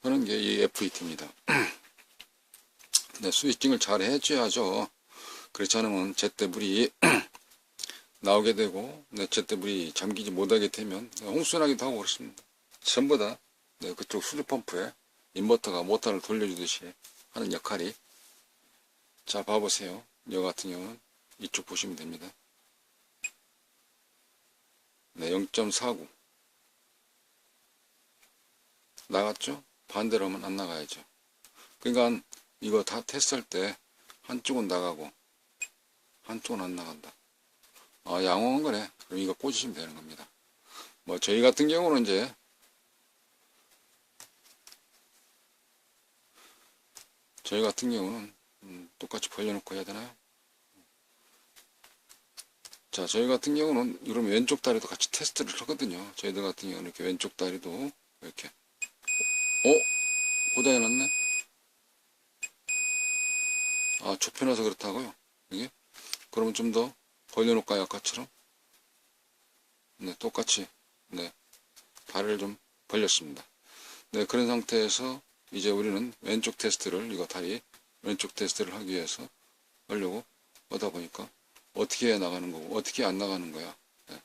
하는 게 이 FET입니다. 네, 스위칭을 잘 해줘야죠. 그렇지 않으면 제때 물이 나오게 되고 네, 제때 물이 잠기지 못하게 되면 홍수나기도 하고 그렇습니다. 전부 다 네, 그쪽 수주 펌프에 인버터가 모터를 돌려주듯이 하는 역할이. 자, 봐보세요. 이거 같은 경우는 이쪽 보시면 됩니다. 네, 0.49 나갔죠? 반대로 하면 안 나가야죠. 그러니까 이거 다 테스트할 때 한쪽은 나가고 한쪽은 안 나간다. 아, 양호한 거네. 그럼 이거 꽂으시면 되는 겁니다. 뭐 저희 같은 경우는 이제 똑같이 벌려놓고 해야 되나요? 자, 저희 같은 경우는 이러면 왼쪽 다리도 같이 테스트를 하거든요. 저희들 같은 경우는 이렇게 왼쪽 다리도 이렇게 고장해놨네? 아, 좁혀놔서 그렇다고요? 이게? 그러면 좀 더 벌려놓을까요? 아까처럼? 네, 똑같이 네, 다리를 좀 벌렸습니다. 네, 그런 상태에서 이제 우리는 왼쪽 테스트를, 이거 다리 왼쪽 테스트를 하기 위해서 하려고 하다 보니까 어떻게 해야 나가는 거고 어떻게 안 나가는 거야. 네.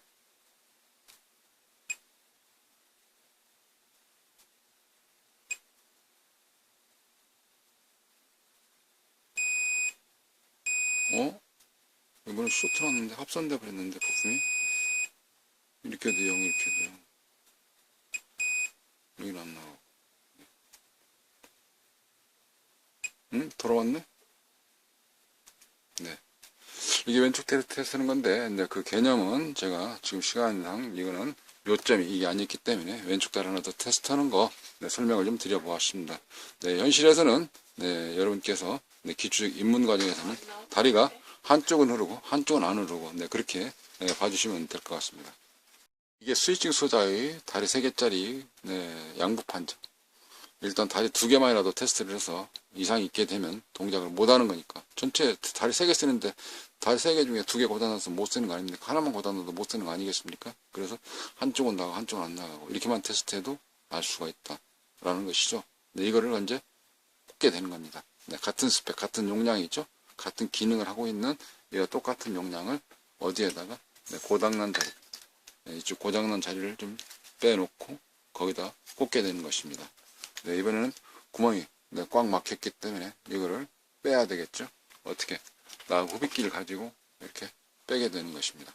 이번엔 쇼트 났는데 합선돼 버렸는데 부품이 이렇게도 0 이렇게도 0 여기는 안 나가고. 응? 돌아왔네? 네. 이게 왼쪽 테스트하는 건데, 근데 그 개념은 제가 지금 시간상 이거는 요점이 이게 아니기 때문에 왼쪽 다리 하나 더 테스트하는 거 네, 설명을 좀 드려보았습니다. 네, 현실에서는 네, 여러분께서 네, 기초적 입문 과정에서는 다리가 한쪽은 흐르고 한쪽은 안 흐르고 네, 그렇게 네, 봐주시면 될 것 같습니다. 이게 스위칭 소자의 다리 3개짜리 네, 양부 판정. 일단 다리 2개만이라도 테스트를 해서 이상이 있게 되면 동작을 못하는 거니까. 전체 다리 3개 쓰는데 다리 3개 중에 2개 고장나서 못 쓰는 거 아닙니까? 하나만 고장나도 못 쓰는 거 아니겠습니까? 그래서 한쪽은 나가고 한쪽은 안 나가고 이렇게만 테스트해도 알 수가 있다 라는 것이죠. 네, 이거를 언제 꽂게 되는 겁니다. 네, 같은 스펙, 같은 용량이 있죠. 같은 기능을 하고 있는 이와 똑같은 용량을 어디에다가 네, 고장난 자리, 네, 이쪽 고장난 자리를 좀 빼놓고 거기다 꽂게 되는 것입니다. 네, 이번에는 구멍이 꽉 막혔기 때문에 이거를 빼야 되겠죠. 어떻게? 후빗기를 가지고 이렇게 빼게 되는 것입니다.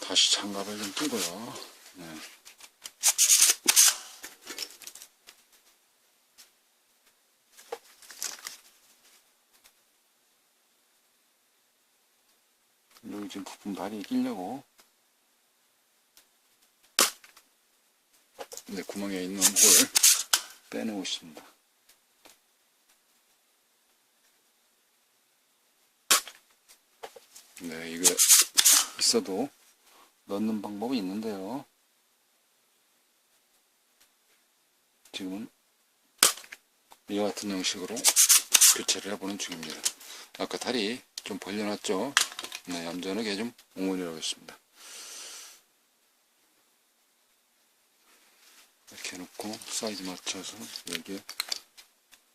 다시 장갑을 좀 끼고요. 네. 여기 지금 부품 다리에 끼려고 구멍에 있는 홀 빼내고 있습니다. 네, 이거 있어도 넣는 방법이 있는데요. 지금은 이와 같은 형식으로 교체를 해보는 중입니다. 아까 다리 좀 벌려놨죠? 네, 얌전하게 좀 옹호를 하겠습니다. 이렇게 해놓고 사이즈 맞춰서 여기에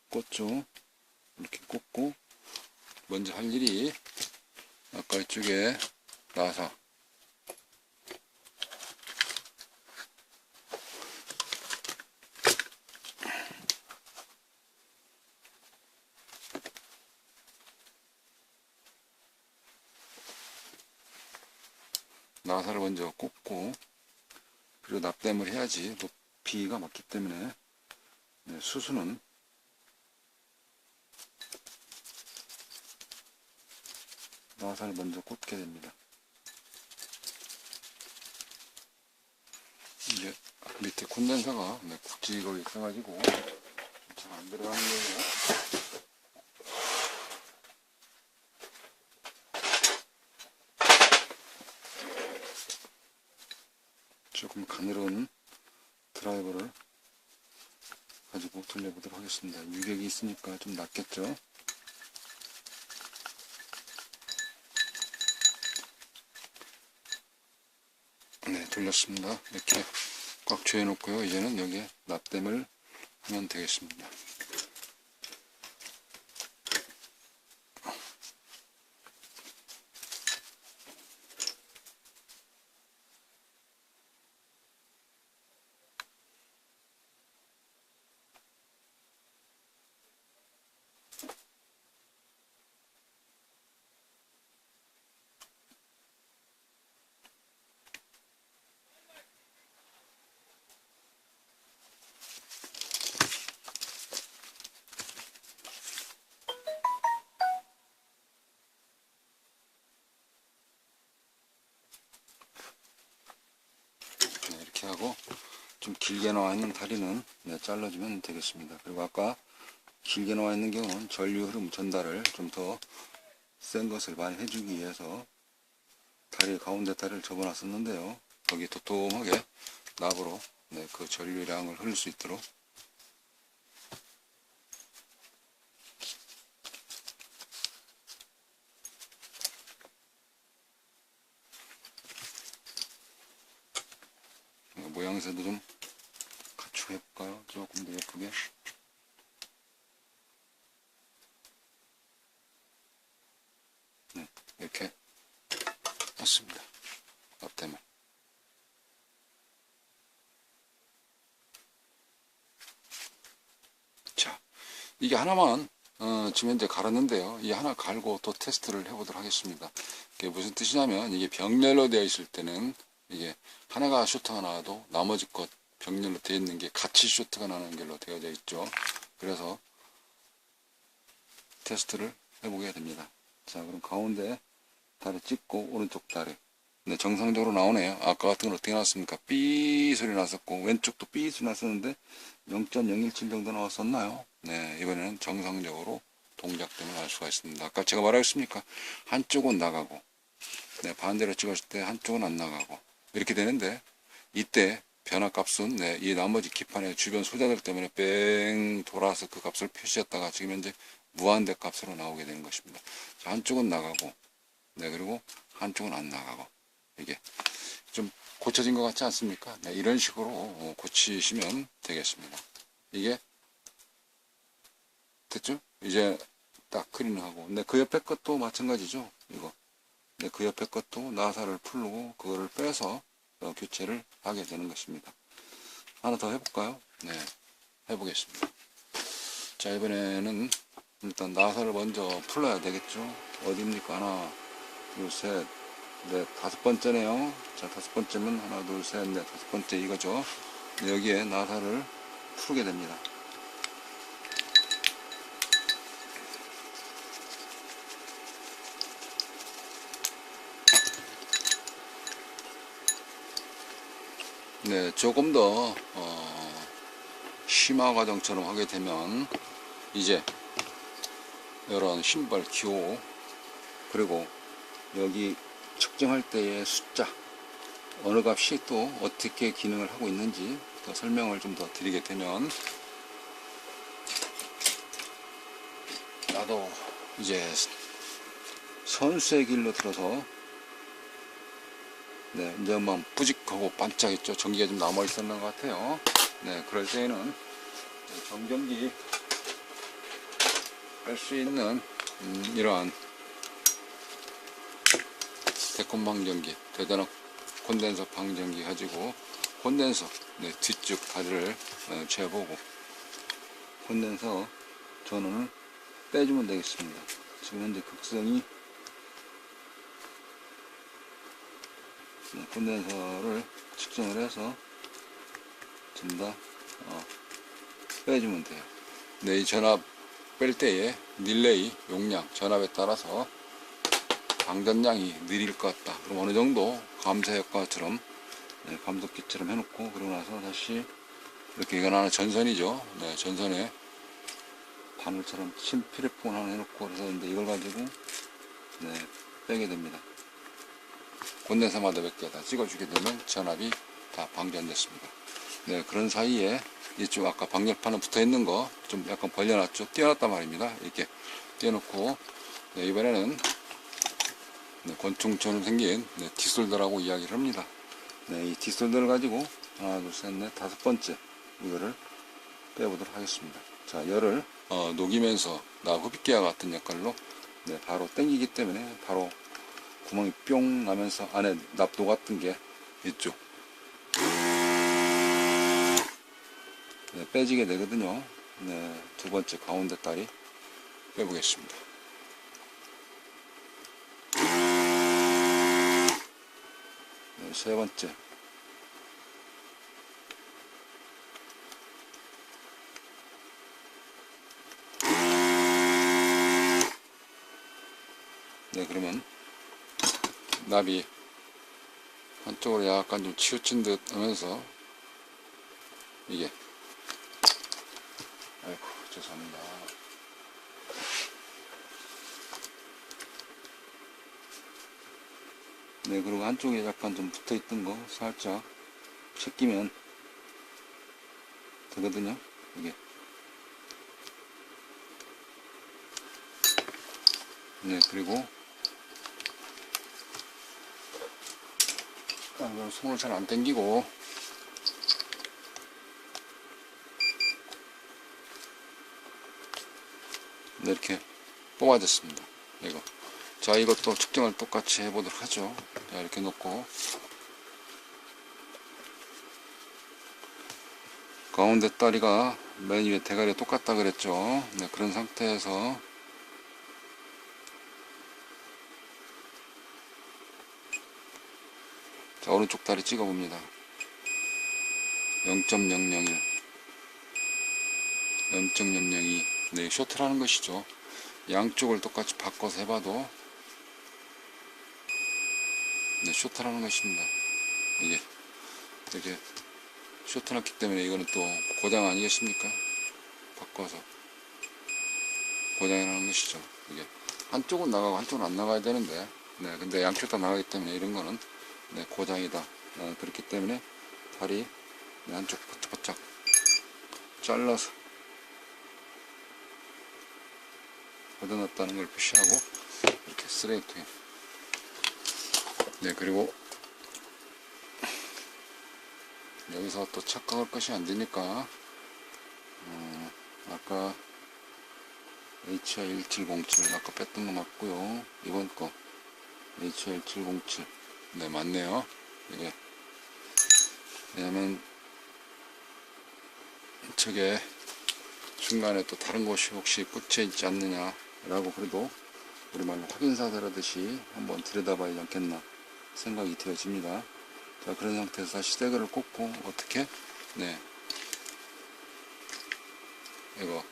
꽂죠. 이렇게 꽂고 먼저 할 일이 아까 이쪽에 나사 나사를 먼저 꽂고 그리고 납땜을 해야지 높이가 맞기 때문에 수수는 나사를 먼저 꽂게 됩니다. 이게 밑에 콘덴서가 굵직하게 있어가지고 잘 안 들어가는 거예요. 조금 가늘은 드라이버를 가지고 돌려보도록 하겠습니다. 유격이 있으니까 좀 낫겠죠. 네, 돌렸습니다. 이렇게 꽉 조여 놓고요. 이제는 여기에 납땜을 하면 되겠습니다. 이렇게 하고 좀 길게 나와 있는 다리는 잘라주면 되겠습니다. 그리고 아까 길게 나와 있는 경우는 전류 흐름 전달을 좀 더 센 것을 많이 해주기 위해서 다리 가운데 다리를 접어놨었는데요. 거기 도톰하게 납으로 그 전류량을 흘릴 수 있도록 모양새도 좀 갖추고 해볼까요? 조금 더 예쁘게. 네, 이렇게 했습니다. 앞대만. 자, 이게 하나만 지금 현재 갈았는데요. 이 하나 갈고 또 테스트를 해보도록 하겠습니다. 이게 무슨 뜻이냐면 이게 병렬로 되어 있을 때는 이게 하나가 쇼트가 나와도 나머지 것 병렬로 되어 있는 게 같이 쇼트가 나는 걸로 되어져 있죠. 그래서 테스트를 해보게 됩니다. 자, 그럼 가운데 다리 찍고 오른쪽 다리. 네, 정상적으로 나오네요. 아까 같은 건 어떻게 나왔습니까? 삐 소리 났었고 왼쪽도 삐 소리 났었는데 0.017 정도 나왔었나요? 네, 이번에는 정상적으로 동작됨을 알 수가 있습니다. 아까 제가 말했습니까? 한쪽은 나가고 반대로 찍었을 때 한쪽은 안 나가고 이렇게 되는데 이때 변화값은 이 나머지 기판의 주변 소자들 때문에 뺑 돌아서 그 값을 표시했다가 지금 현재 무한대 값으로 나오게 되는 것입니다. 자, 한쪽은 나가고 그리고 한쪽은 안 나가고 이게 좀 고쳐진 것 같지 않습니까? 이런 식으로 고치시면 되겠습니다. 이게 됐죠? 이제 딱 클린하고. 근데 그 옆에 것도 마찬가지죠. 이거. 근데 그 옆에 것도 나사를 풀고 그거를 빼서 교체를 하게 되는 것입니다. 하나 더 해볼까요? 네, 해보겠습니다. 자, 이번에는 일단 나사를 먼저 풀어야 되겠죠. 어디입니까? 하나, 둘, 셋, 넷, 다섯 번째네요. 자, 다섯 번째면 하나, 둘, 셋, 넷, 다섯 번째 이거죠. 여기에 나사를 풀게 됩니다. 네, 조금 더 심화 과정처럼 하게 되면 이제 이런 신발 기호, 그리고 여기 측정할 때의 숫자, 어느 값이 또 어떻게 기능을 하고 있는지 더 설명을 좀 더 드리게 되면, 나도 이제 선수의 길로 들어서 네, 이제 뭐 뿌직하고 반짝했죠. 전기가 좀 남아 있었는 것 같아요. 네, 그럴 때에는 정전기 할 수 있는 이러한 데콘 방전기, 대단한 콘덴서 방전기 가지고 콘덴서 뒤쪽 다리를 재보고 콘덴서 전원을 빼주면 되겠습니다. 지금 현재 극성이 콘덴서를 측정을 해서 전부 다 빼주면 돼요. 네, 이 전압 뺄 때의 릴레이 용량, 전압에 따라서 방전량이 느릴 것 같다. 그럼 어느 정도 감사 효과처럼 감속기처럼 해놓고, 그러고 나서 다시 이렇게, 이건 하나 전선이죠. 네, 전선에 바늘처럼 필리핀 하나 해놓고, 그래서 이걸 가지고 빼게 됩니다. 콘덴서마다 몇 개 다 찍어주게 되면 전압이 다 방전됐습니다. 네, 그런 사이에 이쪽 아까 방열판은 붙어 있는 거 좀 약간 벌려놨죠. 띄워놨단 말입니다. 이렇게 띄워놓고, 네, 이번에는 권총처럼 생긴 뒷솔더라고 이야기를 합니다. 네, 이 뒷솔더를 가지고 하나, 둘, 셋, 넷, 다섯 번째 이거를 빼보도록 하겠습니다. 자, 열을 녹이면서 흡입기와 같은 역할로 바로 당기기 때문에 바로 구멍이 뿅 나면서 안에 납도 같은 게 이쪽 빼지게 되거든요. 네, 두 번째 가운데 다리 빼보겠습니다. 네, 세 번째. 네, 그러면 납이 한쪽으로 약간 좀 치우친 듯 하면서 이게, 아이고 죄송합니다. 네, 그리고 한쪽에 약간 좀 붙어 있던 거 살짝 제끼면 되거든요. 이게. 네, 그리고 손을 잘 안 당기고 네, 이렇게 뽑아졌습니다. 이거. 자, 이것도 측정을 똑같이 해보도록 하죠. 자, 이렇게 놓고 가운데 다리가 맨 위에 대가리 똑같다 그랬죠. 네, 그런 상태에서 자, 오른쪽 다리 찍어 봅니다. 0.001, 0.002. 네, 쇼트라는 것이죠. 양쪽을 똑같이 바꿔서 해봐도 네, 쇼트라는 것입니다. 이게 이렇게 쇼트 났기 때문에 이거는 또 고장 아니겠습니까? 바꿔서 고장이 나는 것이죠. 이게 한쪽은 나가고 한쪽은 안 나가야 되는데, 네, 근데 양쪽 다 나가기 때문에 이런 거는 네, 고장이다. 그렇기 때문에 다리 한쪽 바짝 잘라서 걷어놨다는 걸 표시하고 이렇게 스트레이트에. 네, 그리고 여기서 또 착각할 것이 안 되니까 아까 HI1707 아까 뺐던 거 맞고요. 이번 거 HI1707 네 맞네요. 이게 왜냐면 저게 중간에 또 다른 곳이 혹시 꽂혀 있지 않느냐 라고 그래도 우리말로 확인사들 하듯이 한번 들여다봐야 하지 않겠나 생각이 되어집니다. 자, 그런 상태에서 다시 새거를 꽂고 어떻게 네 이거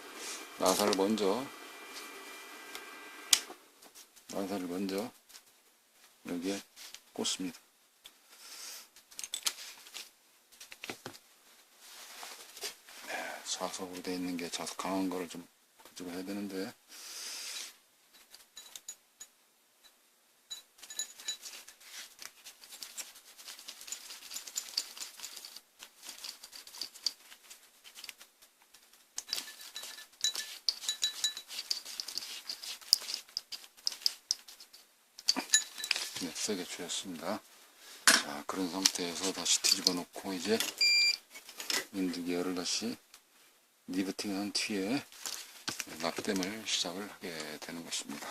나사를 먼저 여기에 꽂습니다. 네, 자석으로 되어 있는 게 자석 강한 거를 좀 가지고 해야 되는데 네, 세게 조였습니다. 자, 그런 상태에서 다시 뒤집어 놓고 이제 민두기 열을 다시 리프팅한 뒤에 납땜을 시작을 하게 되는 것입니다.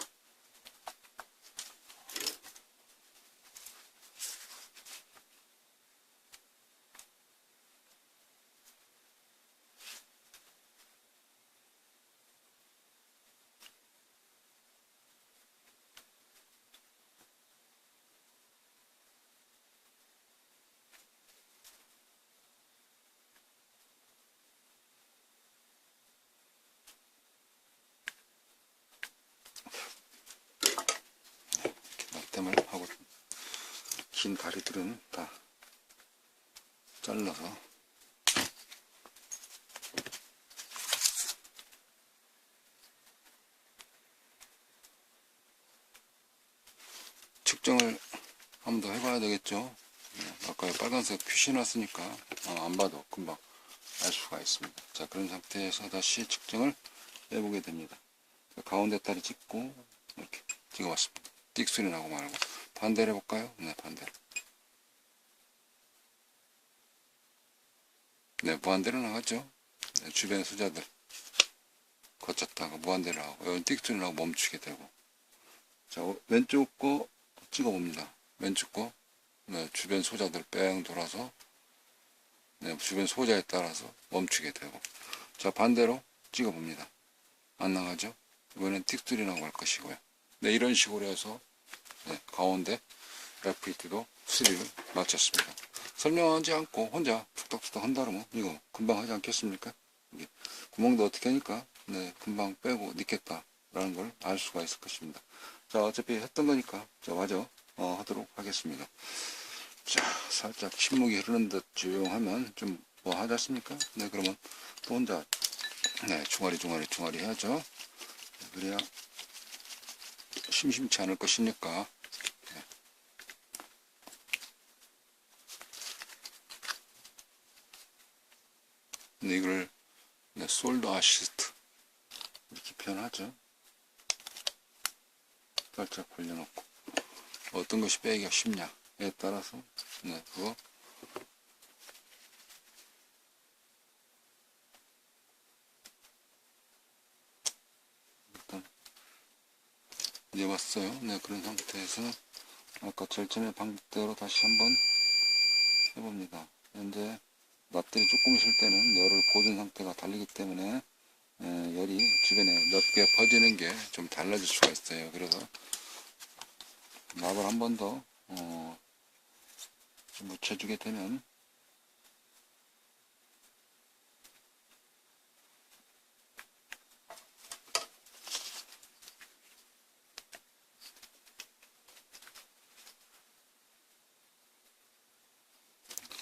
납땜을 하고 긴 다리들은 다 잘라서 측정을 한 번 더 해봐야 되겠죠. 아까 빨간색 표시 놨으니까 안 봐도 금방 알 수가 있습니다. 자, 그런 상태에서 다시 측정을 해보게 됩니다. 자, 가운데 다리 찍고 이렇게 찍어봤습니다. 띡 소리 나고 말고 반대로 해볼까요? 네, 반대로. 네, 무한대로 나가죠. 네, 주변 수자들 거쳤다가 무한대로 하고 여기 띡 소리 나고 멈추게 되고. 자, 왼쪽 거 찍어봅니다. 왼쪽 거 네, 주변 소자들 뺑 돌아서 네, 주변 소자에 따라서 멈추게 되고. 자, 반대로 찍어봅니다. 안 나가죠? 이번엔 틱소리 나고 갈 것이고요. 네, 이런 식으로 해서 네, 가운데 FET도 수리를 마쳤습니다. 설명하지 않고 혼자 툭탁툭탁 한다면 이거 금방 하지 않겠습니까? 이게 구멍도 어떻게 하니까 네, 금방 빼고 넣겠다 라는 걸 알 수가 있을 것입니다. 자, 어차피 했던 거니까 자, 마저 하도록 하겠습니다. 자, 살짝 침묵이 흐르는 듯 조용하면 좀 뭐 하지 않습니까? 네, 그러면 또 혼자 네, 중아리 해야죠. 그래야 심심치 않을 것이니까. 네. 근데 이걸 네, 솔드 아시스트 이렇게 표현하죠. 살짝 벌려놓고 어떤 것이 빼기가 쉽냐에 따라서 네, 그거 일단 내봤어요. 네, 그런 상태에서 아까 제일 처음에 방법대로 다시 한번 해봅니다. 현재 납들이 조금 있을 때는 열을 보존 상태가 달리기 때문에 열이 주변에 넓게 퍼지는 게 좀 달라질 수가 있어요. 그래서 납을 한 번 더 좀 묻혀주게 되면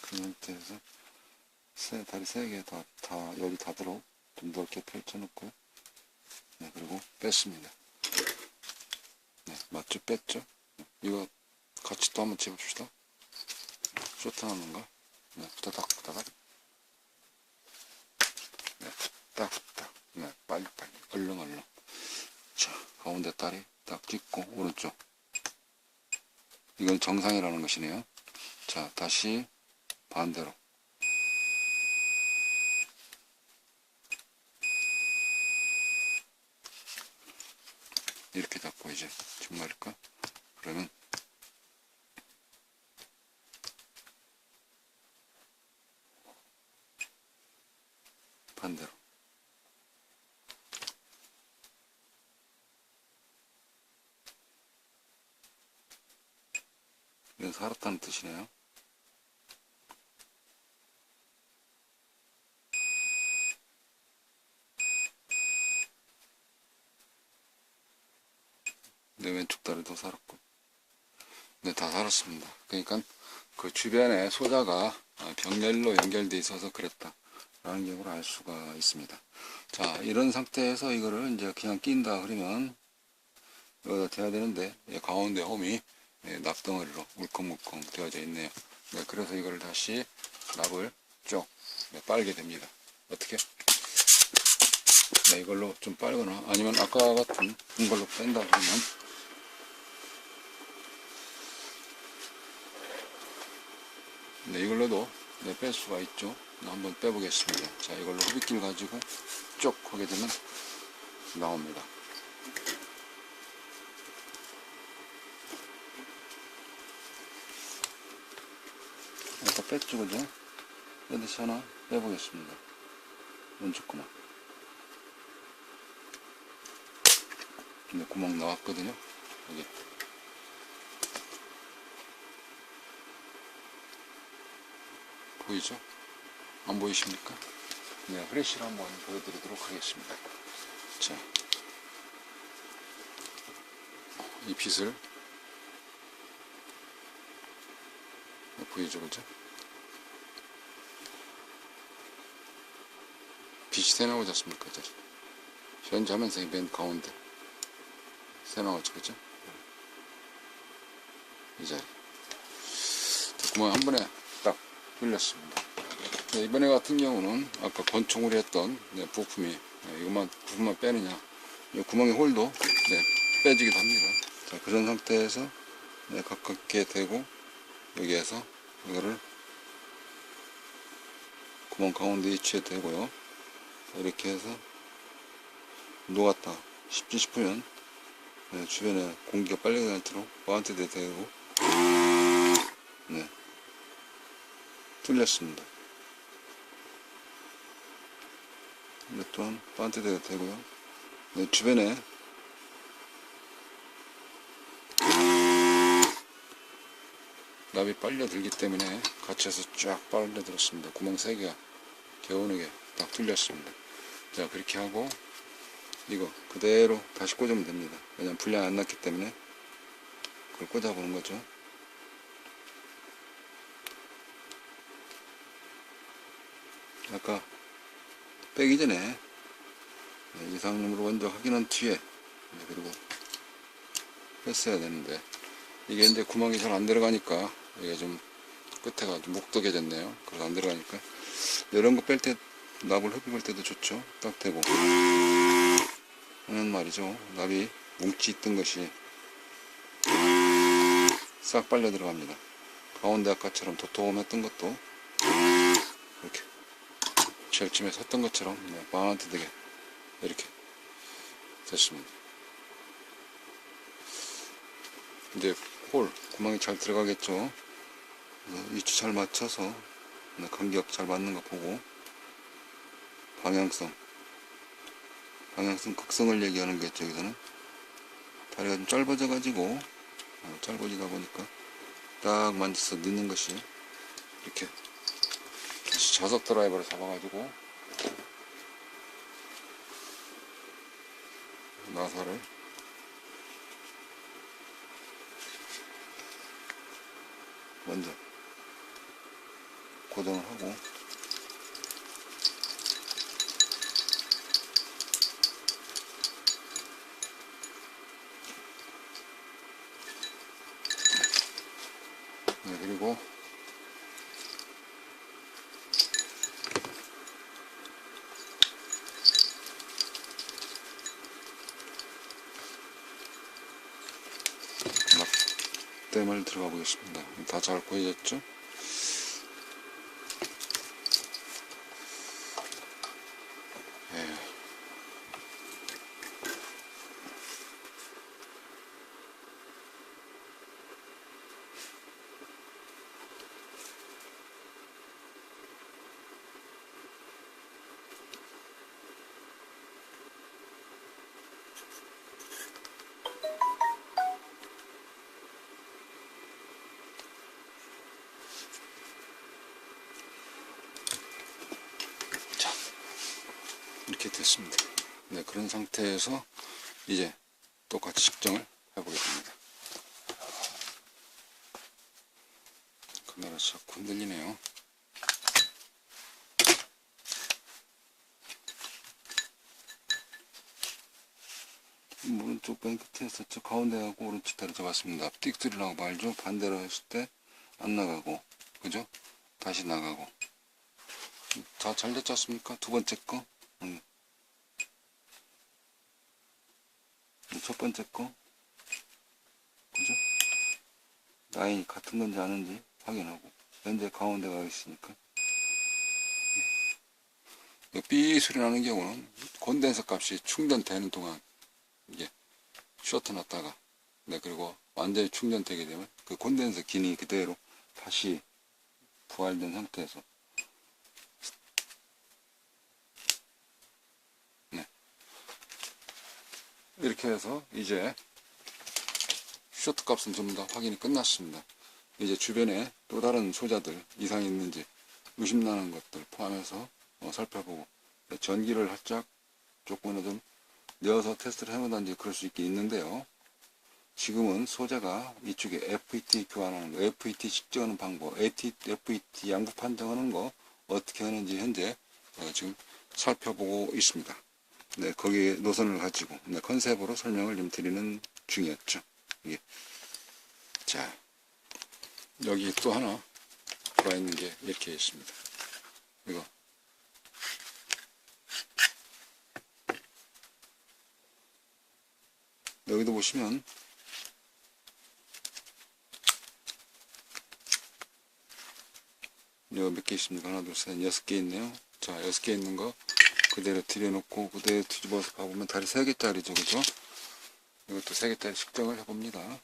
그 상태에서 다리 세 개 다 열이 닿도록 좀 넓게 펼쳐놓고 네, 그리고 뺐습니다. 네, 맞죠? 뺐죠? 이거 같이 또 한번 재봅시다. 쇼트하는 거. 네, 후다닥. 네, 후딱. 네, 빨리. 얼렁. 자, 가운데 다리 딱 찍고, 오른쪽. 이건 정상이라는 것이네요. 자, 다시 반대로. 이렇게 잡고 이제 정말일까? 그러면 반대로 이건 살았다는 뜻이네요. 내 왼쪽 다리도 살았고, 네, 다 살았습니다. 그러니까 그 주변에 소자가 병렬로 연결돼 있어서 그랬다 라는 경우를 알 수가 있습니다. 자, 이런 상태에서 이거를 이제 그냥 낀다 그러면 여기다 대야 되는데 가운데 홈이 납덩어리로 울컹울컹 되어져 있네요. 네, 그래서 이걸 다시 납을 쭉 빨게 됩니다. 어떻게? 네, 이걸로 좀 빨거나 아니면 아까 같은 이걸로 뺀다 그러면 네, 이걸로도 뺄 수가 있죠. 한번 빼보겠습니다. 자, 이걸로 흡입기를 가지고 쭉 하게 되면 나옵니다. 아까 뺐죠, 그죠? 빼듯이 하나 빼보겠습니다. 왼쪽 구멍. 근데 구멍 나왔거든요. 여기. 보이죠? 안 보이십니까? 네, 후레쉬를 한번 보여드리도록 하겠습니다. 자, 이 빛을 보이죠, 그죠? 빛이 새 나오지 않습니까? 현재 화면상의 맨 가운데 새 나오죠, 그죠? 이 자리. 자, 구멍 한 번에 딱 뚫렸습니다. 네, 이번에 같은 경우는 아까 권총으로 했던 부품이 부품만 빼느냐, 이 구멍의 홀도 빼지기도 합니다. 자, 그런 상태에서 가깝게 대고 여기에서 이거를 구멍 가운데 위치에 대고요. 이렇게 해서 녹았다 싶으면 주변에 공기가 빨리 가지 않도록 바운트에 대고 뚫렸습니다. 이 또한 바운트에 대고요. 주변에 납이 빨려들기 때문에 같이 해서 쫙 빨려들었습니다. 구멍 3개가 개운하게 딱 뚫렸습니다. 자, 그렇게 하고 이거 그대로 다시 꽂으면 됩니다. 왜냐면 분량이 안 났기 때문에 그걸 꽂아보는 거죠. 아까 빼기 전에 이상놈으로 먼저 확인한 뒤에 그리고 뺐어야 되는데 이게 이제 구멍이 잘 안 들어가니까 이게 좀 끝에가 좀 목독해졌네요. 그래서 안 들어가니까 이런 거 뺄 때 납을 흡입할 때도 좋죠. 딱 대고 하는 말이죠. 납이 뭉치 있던 것이 싹 빨려 들어갑니다. 가운데 아까처럼 도톰했던 것도 이렇게 절침에 섰던 것처럼 바운트 되게 이렇게 됐습니다. 이제 홀 구멍이 잘 들어가겠죠. 위치 잘 맞춰서 간격 잘 맞는 거 보고 방향성 극성을 얘기하는 거겠죠. 여기서는 다리가 좀 짧아져 가지고 짧아지다 보니까 딱 만져서 넣는 것이 이렇게 다시 자석 드라이버를 잡아가지고 나사를 먼저 고정을 하고 그리고 납땜을 들어가 보겠습니다. 다 잘 고여졌죠? 이렇게 됐습니다. 네, 그런 상태에서 이제 똑같이 측정을 해보겠습니다. 카메라 자꾸 흔들리네요. 오른쪽 맨 끝에서 저 가운데 하고 오른쪽 다리 잡았습니다. 띡 소리 나고 말죠. 반대로 했을 때 안 나가고, 그죠? 다시 나가고. 자, 잘 됐지 않습니까? 두 번째 거. 첫 번째 거. 그죠? 라인이 같은 건지 아닌지 확인하고. 현재 가운데 가 있으니까. 삐 소리 나는 경우는 콘덴서 값이 충전되는 동안 이게 셔터 놨다가, 네, 그리고 완전히 충전되게 되면 그 콘덴서 기능이 그대로 다시 부활된 상태에서, 네, 이렇게 해서 이제 셔터 값은 전부 다 확인이 끝났습니다. 이제 주변에 또 다른 소자들 이상이 있는지 의심나는 것들 포함해서 살펴보고, 전기를 살짝 조금이라도 좀 넣어서 테스트를 해보든지 그럴 수 있게 있는데요. 지금은 소자가 이쪽에 FET 교환하는 거, FET 측정하는 방법, FET 양부 판정하는 거 어떻게 하는지 현재 지금 살펴보고 있습니다. 네, 거기에 노선을 가지고, 네, 컨셉으로 설명을 좀 드리는 중이었죠. 이게. 자, 여기 또 하나 들어있는 게 이렇게 있습니다. 이거. 여기도 보시면 여기 몇 개 있습니까? 하나, 둘, 셋, 6개 있네요. 자, 6개 있는 거 그대로 들여놓고 그대로 뒤집어서 가보면 다리 3개짜리죠, 그죠? 이것도 3개짜리 측정을 해봅니다.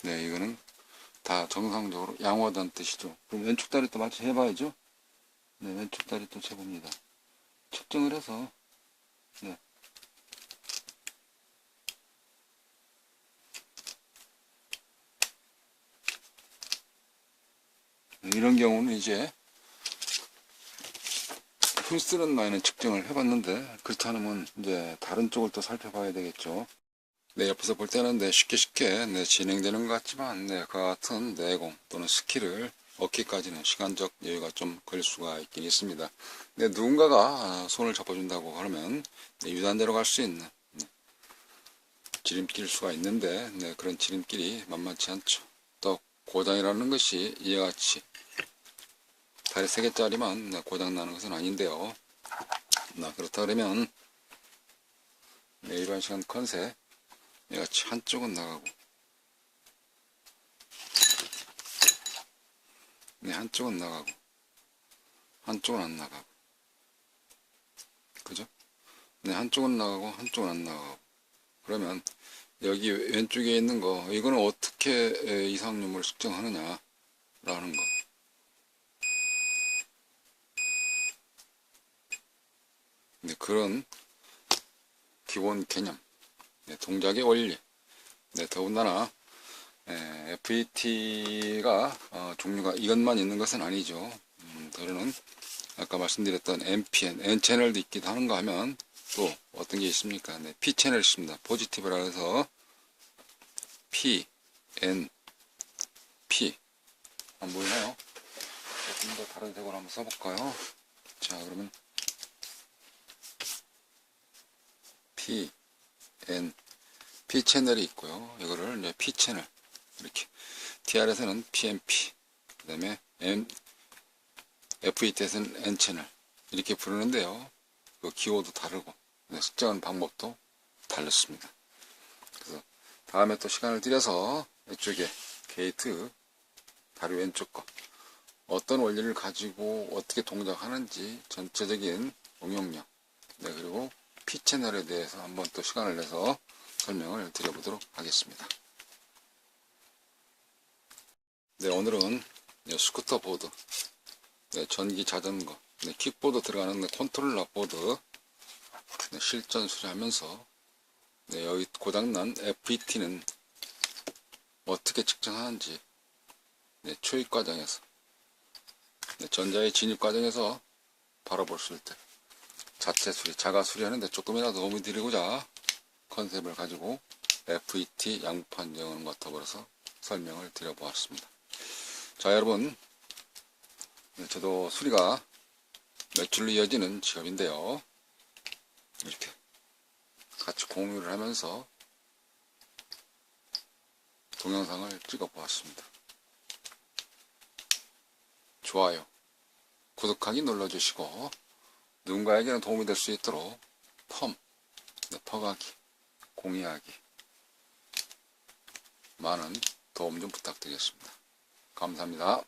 네, 이거는 다 정상적으로 양호하다는 뜻이죠. 그럼 왼쪽 다리 또 마치 해봐야죠. 네, 왼쪽 다리 또 재봅니다. 측정을 해서, 네. 이런 경우는 이제 풀쓰는 라인은 측정을 해봤는데, 그렇다면 이제 다른 쪽을 또 살펴봐야 되겠죠. 네, 옆에서 볼 때는 네, 쉽게 네, 진행되는 것 같지만, 네, 그 같은 내공 또는 스킬을 얻기까지는 시간적 여유가 좀 걸릴 수가 있긴 있습니다. 네, 누군가가 손을 잡아준다고 하면 네, 유단대로 갈 수 있는, 네, 지름길일 수가 있는데, 네, 그런 지름길이 만만치 않죠. 또 고장이라는 것이 이와 같이 다리 3개짜리만 네, 고장 나는 것은 아닌데요. 그렇다 그러면 네, 일반 시간 컨셉 이같이 한쪽은 나가고, 네, 한쪽은 나가고 한쪽은 안 나가고, 그죠? 네, 한쪽은 나가고 한쪽은 안 나가고. 그러면 여기 왼쪽에 있는 거, 이거는 어떻게 이상률을 측정하느냐 라는 거. 네, 그런 기본 개념, 네, 동작의 원리. 네, 더군다나 FET가 종류가 이것만 있는 것은 아니죠. 더러는 아까 말씀드렸던 NPN, N채널도 있기도 하는가 하면 또 어떤 게 있습니까? 네, P채널이 있습니다. 포지티브라 해서 P, N, P. 안 보이나요? 좀 더 다른 색으로 한번 써볼까요? 자, 그러면 P, N, P 채널이 있고요. 이거를 이제 P 채널, 이렇게. TR에서는 PMP, 그 다음에 FET에서는 N 채널, 이렇게 부르는데요. 그 기호도 다르고, 측정하는 방법도 달랐습니다. 그래서 다음에 또 시간을 들여서 이쪽에 게이트, 다리 왼쪽 거, 어떤 원리를 가지고 어떻게 동작하는지 전체적인 응용력, 네, 그리고 P 채널에 대해서 한번 또 시간을 내서 설명을 드려보도록 하겠습니다. 네, 오늘은 스쿠터 보드, 네, 전기 자전거, 네, 킥보드 들어가는 컨트롤러 보드 네, 실전 수리하면서 네, 여기 고장난 FET는 어떻게 측정하는지 네, 초입 과정에서 네, 전자의 진입 과정에서 바로 볼 수 있을 때 자체 수리, 자가 수리하는데 조금이라도 도움이 드리고자 컨셉을 가지고 FET 양판 정을 맡아버려서 설명을 드려보았습니다. 자, 여러분, 네, 저도 수리가 매출로 이어지는 직업인데요. 이렇게 같이 공유를 하면서 동영상을 찍어 보았습니다. 좋아요, 구독하기 눌러주시고 누군가에게는 도움이 될 수 있도록 퍼가기, 공유하기 많은 도움 좀 부탁드리겠습니다. 감사합니다.